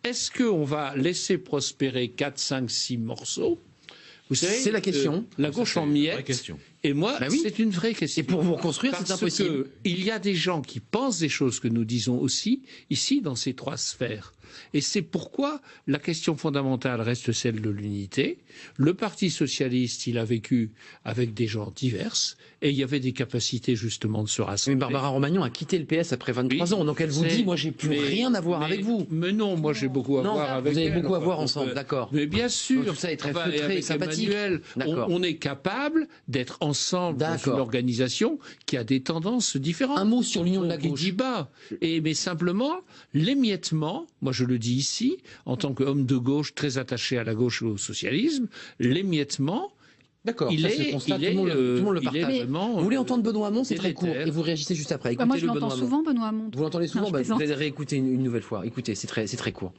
Speaker 2: Est-ce qu'on va laisser prospérer 4, 5, 6 morceaux ? Vous savez,
Speaker 1: c'est la question.
Speaker 2: La gauche en miettes. Et moi, c'est une vraie question.
Speaker 1: Et pour vous reconstruire, c'est impossible.
Speaker 2: Il y a des gens qui pensent des choses que nous disons aussi, ici, dans ces 3 sphères. Et c'est pourquoi la question fondamentale reste celle de l'unité. Le Parti socialiste, il a vécu avec des gens divers, et il y avait des capacités justement de se rassembler.
Speaker 1: Mais Barbara Romagnon a quitté le PS après 23 ans, donc elle vous dit, moi j'ai plus rien à voir avec vous.
Speaker 2: Mais non, moi j'ai beaucoup à voir avec
Speaker 1: vous. Vous avez
Speaker 2: elle,
Speaker 1: beaucoup à voir ensemble, d'accord.
Speaker 2: Mais bien sûr,
Speaker 1: tout ça est très feutré et sympathique.
Speaker 2: On est capable d'être ensemble dans une organisation qui a des tendances différentes.
Speaker 1: Un mot sur l'union de la gauche.
Speaker 2: Mais simplement, l'émiettement, moi je le dis ici, en tant qu'homme de gauche très attaché à la gauche et au socialisme, l'émiettement...
Speaker 1: D'accord, tout le monde le partage. Vous voulez entendre Benoît Hamon, c'est très court, et vous réagissez juste après.
Speaker 3: Moi je l'entends souvent, Benoît Hamon.
Speaker 1: Vous l'entendez souvent, vous allez réécouter une nouvelle fois. Écoutez, c'est très court.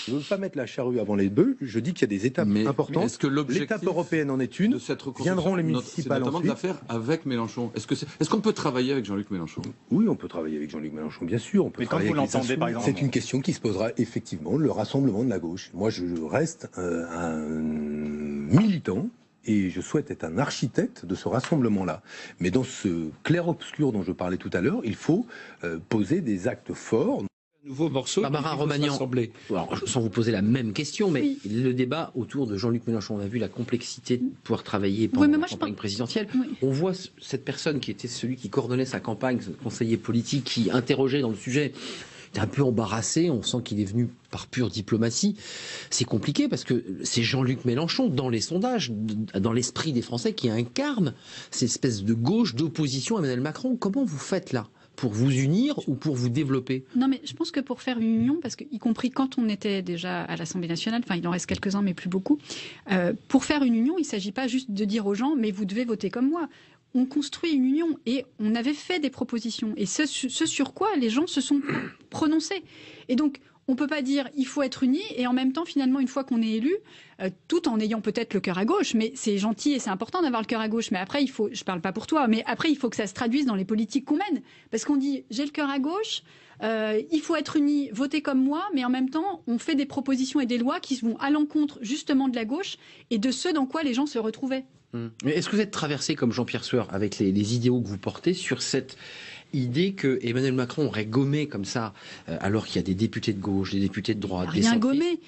Speaker 8: Je ne veux pas mettre la charrue avant les bœufs, je dis qu'il y a des étapes importantes.
Speaker 12: Est-ce que
Speaker 8: l'étape européenne en est une, viendront les municipales
Speaker 12: notamment
Speaker 8: ensuite.
Speaker 12: de l'affaire avec Mélenchon. Est-ce qu'on peut travailler avec Jean-Luc Mélenchon ?
Speaker 8: Oui, on peut travailler avec Jean-Luc Mélenchon, bien sûr. On peut
Speaker 13: quand vous l'entendez, par exemple,
Speaker 8: c'est une question qui se posera effectivement, le rassemblement de la gauche. Moi, je reste un militant. Et je souhaite être un architecte de ce rassemblement-là. Mais dans ce clair-obscur dont je parlais tout à l'heure, il faut poser des actes forts.
Speaker 2: Nouveau morceau.
Speaker 1: Barbara Romagnan, alors, sans vous poser la même question, mais le débat autour de Jean-Luc Mélenchon, on a vu la complexité de pouvoir travailler pendant la campagne présidentielle. On voit cette personne qui était celui qui coordonnait sa campagne, ce conseiller politique, qui interrogeait dans le sujet, était un peu embarrassé, on sent qu'il est venu par pure diplomatie. C'est compliqué parce que c'est Jean-Luc Mélenchon, dans les sondages, dans l'esprit des Français, qui incarne cette espèce de gauche d'opposition à Emmanuel Macron. Comment vous faites là ? Pour vous unir ou pour vous développer ?
Speaker 3: Non, mais je pense que pour faire une union, parce que y compris quand on était déjà à l'Assemblée nationale, enfin il en reste quelques-uns mais plus beaucoup, pour faire une union, il ne s'agit pas juste de dire aux gens mais vous devez voter comme moi. On construit une union et on avait fait des propositions. Et ce sur quoi les gens se sont prononcés. Et donc, on ne peut pas dire il faut être unis et en même temps, finalement, une fois qu'on est élu, tout en ayant peut-être le cœur à gauche, mais c'est gentil et c'est important d'avoir le cœur à gauche. Mais après, je ne parle pas pour toi, mais après, il faut que ça se traduise dans les politiques qu'on mène. Parce qu'on dit j'ai le cœur à gauche, il faut être unis, voter comme moi, mais en même temps, on fait des propositions et des lois qui vont à l'encontre justement de la gauche et de ce dans quoi les gens se retrouvaient.
Speaker 1: Mais est-ce que vous êtes traversé comme Jean-Pierre Sueur avec les idéaux que vous portez sur cette idée que Emmanuel Macron aurait gommé comme ça, alors qu'il y a des députés de gauche, des députés de droite,
Speaker 3: il a rien gommé.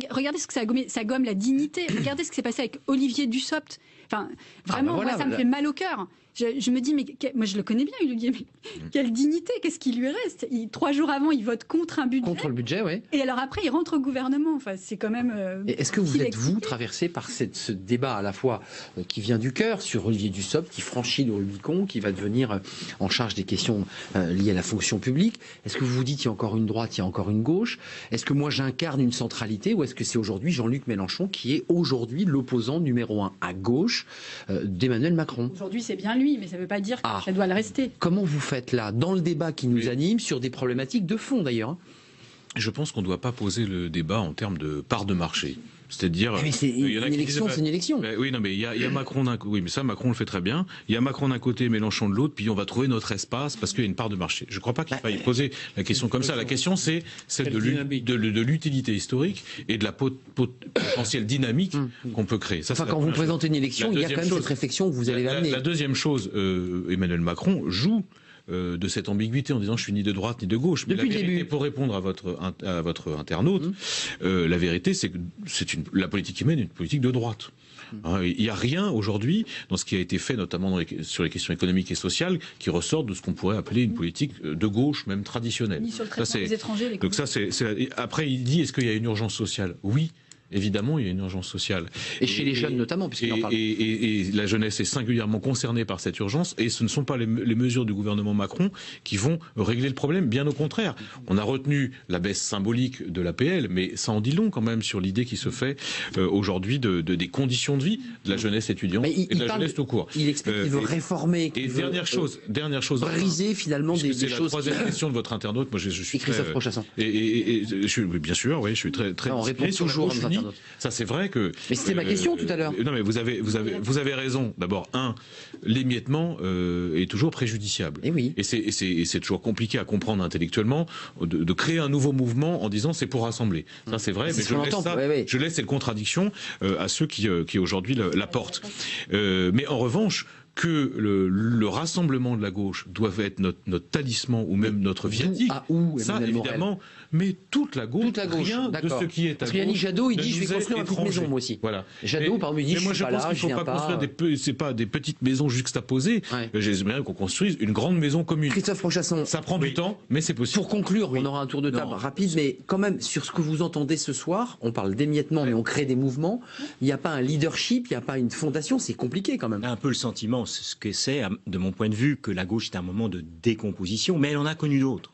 Speaker 3: Regardez ce que ça a gommé. Ça gomme la dignité. Regardez ce qui s'est passé avec Olivier Dussopt. Enfin, vraiment, moi, ça me fait mal au cœur. Je me dis, mais moi je le connais bien, Olivier, mais quelle dignité, qu'est-ce qui lui reste 3 jours avant, il vote contre un budget.
Speaker 1: Contre le budget, oui.
Speaker 3: Et alors après, il rentre au gouvernement. Enfin, c'est quand même.
Speaker 1: Est-ce que vous êtes, vous, traversé par ce débat à la fois qui vient du cœur sur Olivier Dussopt, qui franchit le Rubicon, qui va devenir en charge des questions liées à la fonction publique? Est-ce que vous vous dites, il y a encore une droite, il y a encore une gauche? Est-ce que moi j'incarne une centralité, ou est-ce que c'est aujourd'hui Jean-Luc Mélenchon qui est aujourd'hui l'opposant numéro 1 à gauche d'Emmanuel Macron?
Speaker 3: Aujourd'hui, c'est bien lui, mais ça ne veut pas dire que ça doit le rester.
Speaker 1: Comment vous faites là, dans le débat qui nous anime, sur des problématiques de fond d'ailleurs?
Speaker 4: Je pense qu'on ne doit pas poser le débat en termes de part de marché. C'est-à-dire,
Speaker 1: une élection, c'est une élection.
Speaker 4: Oui, non, mais il y a Macron d'un côté. Oui, mais ça, Macron le fait très bien. Il y a Macron d'un côté, Mélenchon de l'autre, puis on va trouver notre espace parce qu'il y a une part de marché. Je ne crois pas qu'il faille poser la question comme ça. La question, c'est celle de l'utilité historique et de la potentielle dynamique qu'on peut créer. Ça,
Speaker 1: quand vous présentez une élection, il y a quand même cette réflexion que vous allez amener.
Speaker 4: La deuxième chose, Emmanuel Macron joue de cette ambiguïté en disant je suis ni de droite ni de gauche. Mais
Speaker 1: depuis
Speaker 4: la vérité,
Speaker 1: le début,
Speaker 4: pour répondre à votre internaute, la vérité c'est que la politique qu'il mène est une politique de droite. Il n'y a rien aujourd'hui dans ce qui a été fait, notamment sur les questions économiques et sociales, qui ressort de ce qu'on pourrait appeler une politique de gauche, même traditionnelle.
Speaker 3: Ni sur le traitement des étrangers.
Speaker 4: Donc ça, après, il dit est-ce qu'il y a une urgence sociale? Oui. Évidemment, il y a une urgence sociale.
Speaker 1: Et chez les jeunes notamment, puisqu'il en parle.
Speaker 4: Et la jeunesse est singulièrement concernée par cette urgence, et ce ne sont pas les mesures du gouvernement Macron qui vont régler le problème, bien au contraire. On a retenu la baisse symbolique de l'APL, mais ça en dit long quand même sur l'idée qui se fait aujourd'hui des conditions de vie de la jeunesse étudiante et de la jeunesse tout court.
Speaker 1: Il explique qu'il veut réformer,
Speaker 4: et dernière chose,
Speaker 1: briser finalement des choses.
Speaker 4: C'est la troisième question de votre internaute. Moi, je suis
Speaker 1: Christophe Prochasson.
Speaker 4: Et bien sûr, oui, je suis très
Speaker 1: on répond toujours.
Speaker 4: Ça, c'est vrai que.
Speaker 1: Mais c'était ma question tout à l'heure.
Speaker 4: Non, mais vous avez raison. D'abord, l'émiettement est toujours préjudiciable.
Speaker 1: Et oui.
Speaker 4: Et c'est toujours compliqué à comprendre intellectuellement de créer un nouveau mouvement en disant c'est pour rassembler. Ça, c'est vrai, mais je laisse cette contradiction à ceux qui aujourd'hui la portent. Mais en revanche, que le rassemblement de la gauche doit être notre talisman ou même notre viatique, ça évidemment, mais toute la gauche, rien de ce qui est à gauche.
Speaker 1: Parce qu'il y a Yannick Jadot, il dit je vais construire une petite maison moi aussi.
Speaker 4: Voilà.
Speaker 1: Jadot, par exemple, il dit je suis pas là, je viens pas.
Speaker 4: Moi je pense qu'il ne faut pas construire c'est pas des petites maisons juxtaposées. J'aimerais qu'on construise une grande maison commune.
Speaker 1: Christophe Prochasson.
Speaker 4: Ça prend du temps, mais c'est possible.
Speaker 1: Pour conclure, on aura un tour de table rapide, mais quand même sur ce que vous entendez ce soir, on parle d'émiettement, mais on crée des mouvements. Il n'y a pas un leadership, il n'y a pas une fondation, c'est compliqué quand même.
Speaker 6: On a un peu le sentiment, c'est ce que c'est, de mon point de vue, que la gauche est un moment de décomposition, mais elle en a connu d'autres.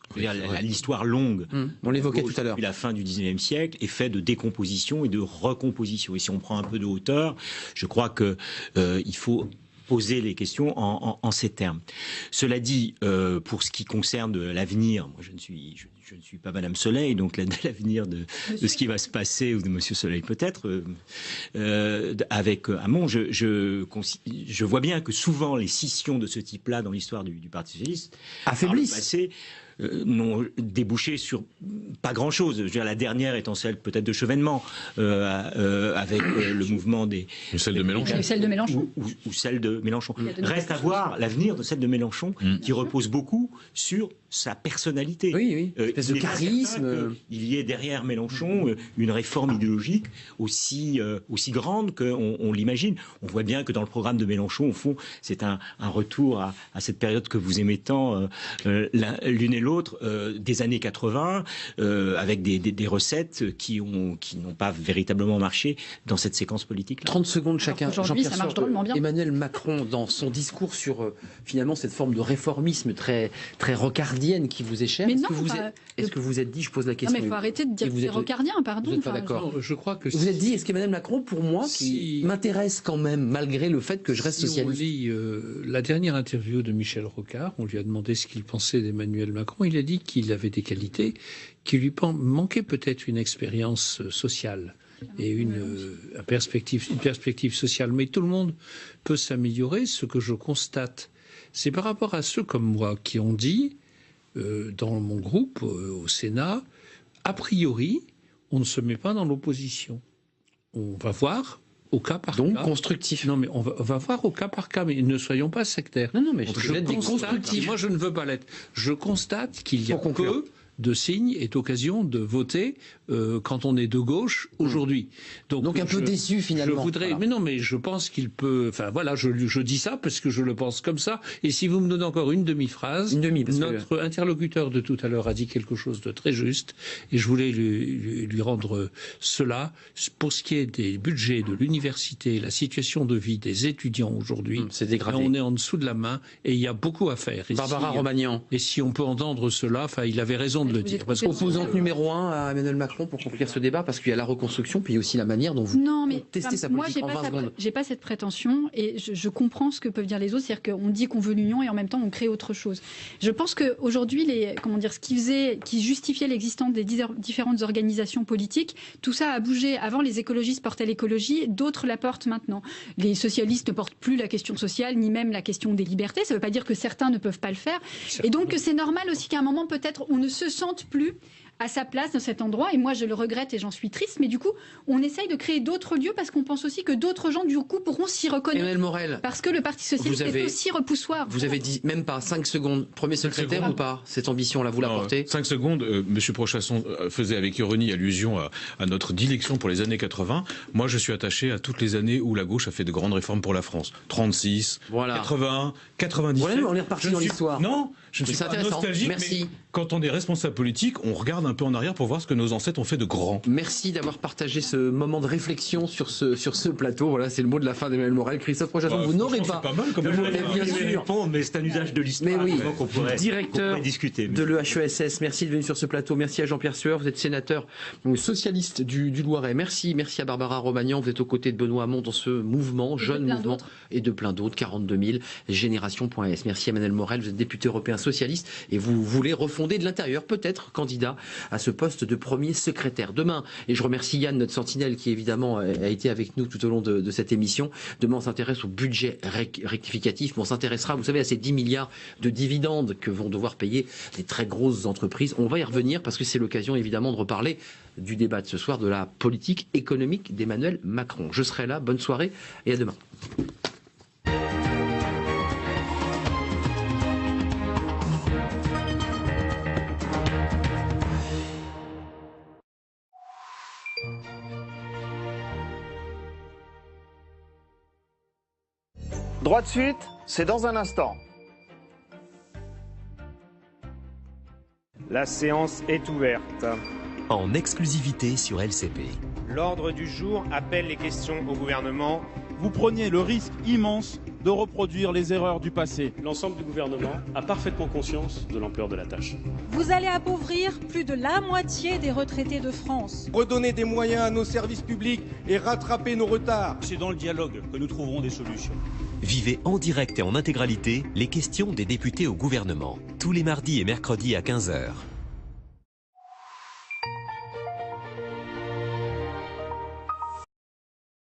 Speaker 6: L'histoire longue,
Speaker 1: on l'évoquait tout à l'heure,
Speaker 6: depuis la fin du XIXe siècle, est faite de décomposition et de recomposition. Et si on prend un peu de hauteur, je crois que il faut poser les questions en ces termes. Cela dit, pour ce qui concerne l'avenir, moi je ne suis pas Madame Soleil, donc l'avenir de ce qui va se passer, ou de Monsieur Soleil peut-être, avec Hamon, je vois bien que souvent les scissions de ce type-là dans l'histoire du Parti socialiste
Speaker 1: affaiblissent.
Speaker 6: N'ont débouché sur pas grand-chose. Je veux dire, la dernière étant celle peut-être de Chevènement, avec le mouvement des...
Speaker 4: Celle de Mélenchon.
Speaker 3: Celle de Mélenchon.
Speaker 6: Ou celle de Mélenchon. Reste à voir l'avenir de celle de Mélenchon, qui repose beaucoup sur sa personnalité.
Speaker 1: Oui. Espèce de charisme.
Speaker 6: Il y ait derrière Mélenchon une réforme idéologique aussi grande qu'on l'imagine. On voit bien que dans le programme de Mélenchon, au fond, c'est un retour à cette période que vous aimez tant, l'une et l'autre, des années 80, avec des recettes qui n'ont pas véritablement marché dans cette séquence politique.
Speaker 1: 30 secondes chacun.
Speaker 3: Aujourd'hui, ça marche drôlement bien.
Speaker 1: Emmanuel Macron, dans son discours sur finalement cette forme de réformisme très rocardienne qui vous est chère, est-ce que vous êtes dit, je pose la question.
Speaker 3: Non, mais il faut arrêter de dire que c'est rocardien, pardon.
Speaker 1: Vous n'êtes pas d'accord?
Speaker 2: Je crois que
Speaker 1: vous êtes dit, est-ce qu'Emmanuel Macron, pour moi, qui m'intéresse quand même, malgré le fait que je reste socialiste.
Speaker 2: On lit la dernière interview de Michel Rocard, on lui a demandé ce qu'il pensait d'Emmanuel Macron. Il a dit qu'il avait des qualités, qu'il lui manquait peut-être une expérience sociale et une perspective sociale. Mais tout le monde peut s'améliorer. Ce que je constate, c'est par rapport à ceux comme moi qui ont dit, dans mon groupe au Sénat, a priori, on ne se met pas dans l'opposition. On va voir Au cas par
Speaker 1: donc
Speaker 2: cas.
Speaker 1: Constructif.
Speaker 2: Non, mais on va voir au cas par cas, mais ne soyons pas sectaires.
Speaker 1: Non, mais
Speaker 2: moi je ne veux pas l'être. Je constate qu'il y a peu de signes et d'occasion de voter quand on est de gauche aujourd'hui. Donc
Speaker 1: un peu déçu finalement.
Speaker 2: Je voudrais, mais non, mais je pense qu'il peut. Enfin voilà, je dis ça parce que je le pense comme ça. Et si vous me donnez encore une demi-phrase, notre interlocuteur de tout à l'heure a dit quelque chose de très juste, et je voulais lui rendre cela. Pour ce qui est des budgets de l'université, la situation de vie des étudiants aujourd'hui,
Speaker 1: c'est dégradé.
Speaker 2: On est en dessous de la main et il y a beaucoup à faire. Et
Speaker 1: Barbara Romagnan.
Speaker 2: Et si on peut entendre cela, enfin, il avait raison de le dire.
Speaker 1: Parce qu'opposante numéro 1 à Emmanuel Macron pour conclure ce débat, parce qu'il y a la reconstruction, puis il y a aussi la manière dont vous testez sa politique en 20 secondes.
Speaker 3: J'ai pas cette prétention et je comprends ce que peuvent dire les autres, c'est-à-dire qu'on dit qu'on veut l'union et en même temps on crée autre chose. Je pense qu'aujourd'hui, ce qui justifiait l'existence des différentes organisations politiques, tout ça a bougé. Avant, les écologistes portaient l'écologie, d'autres la portent maintenant. Les socialistes ne portent plus la question sociale, ni même la question des libertés. Ça ne veut pas dire que certains ne peuvent pas le faire. Et donc c'est normal aussi qu'à un moment, peut-être, on ne se sente plus à sa place dans cet endroit, et moi je le regrette et j'en suis triste, mais du coup on essaye de créer d'autres lieux parce qu'on pense aussi que d'autres gens du coup pourront s'y reconnaître.
Speaker 1: Emmanuel Morel,
Speaker 3: parce que le Parti Socialiste est aussi repoussoir.
Speaker 1: Vous avez dit même pas 5 secondes, premier secrétaire ou pas, cette ambition-là, vous la portez?
Speaker 4: 5 secondes, Monsieur Prochasson faisait avec ironie allusion à notre dilection pour les années 80. Moi je suis attaché à toutes les années où la gauche a fait de grandes réformes pour la France. 36, 81, 97.
Speaker 1: Voilà, on est reparti dans l'histoire.
Speaker 4: Non, je ne suis pas nostalgique, mais quand on est responsable politique, on regarde un peu en arrière pour voir ce que nos ancêtres ont fait de grand.
Speaker 1: Merci d'avoir partagé ce moment de réflexion sur ce plateau. Voilà, c'est le mot de la fin d'Emmanuel Morel. Christophe Prochasson, vous n'aurez pas.
Speaker 6: C'est pas mal comme
Speaker 1: bien sûr.
Speaker 6: Mais c'est un usage de l'histoire.
Speaker 1: Mais oui,
Speaker 6: qu'on pourrait
Speaker 1: directeur
Speaker 6: discuter.
Speaker 1: De l'EHESS. Merci de venir sur ce plateau. Merci à Jean-Pierre Sueur. Vous êtes sénateur socialiste du Loiret. Merci à Barbara Romagnan. Vous êtes aux côtés de Benoît Hamon dans ce mouvement, jeune mouvement, et de plein d'autres, 42 000, Génération.s. Merci à Emmanuel Morel. Vous êtes député européen socialiste et vous voulez refonder de l'intérieur, peut-être candidat à ce poste de premier secrétaire. Demain, et je remercie Yann, notre sentinelle, qui évidemment a été avec nous tout au long de cette émission. Demain, on s'intéresse au budget rectificatif, mais on s'intéressera, vous savez, à ces 10 milliards de dividendes que vont devoir payer les très grosses entreprises. On va y revenir parce que c'est l'occasion évidemment de reparler du débat de ce soir, de la politique économique d'Emmanuel Macron. Je serai là, bonne soirée et à demain.
Speaker 13: Droit de suite, c'est dans un instant.
Speaker 14: La séance est ouverte.
Speaker 15: En exclusivité sur LCP.
Speaker 14: L'ordre du jour appelle les questions au gouvernement.
Speaker 16: Vous preniez le risque immense de reproduire les erreurs du passé.
Speaker 17: L'ensemble du gouvernement a parfaitement conscience de l'ampleur de la tâche.
Speaker 18: Vous allez appauvrir plus de la moitié des retraités de France.
Speaker 16: Redonner des moyens à nos services publics et rattraper nos retards.
Speaker 17: C'est dans le dialogue que nous trouverons des solutions.
Speaker 15: Vivez en direct et en intégralité les questions des députés au gouvernement, tous les mardis et mercredis à 15h.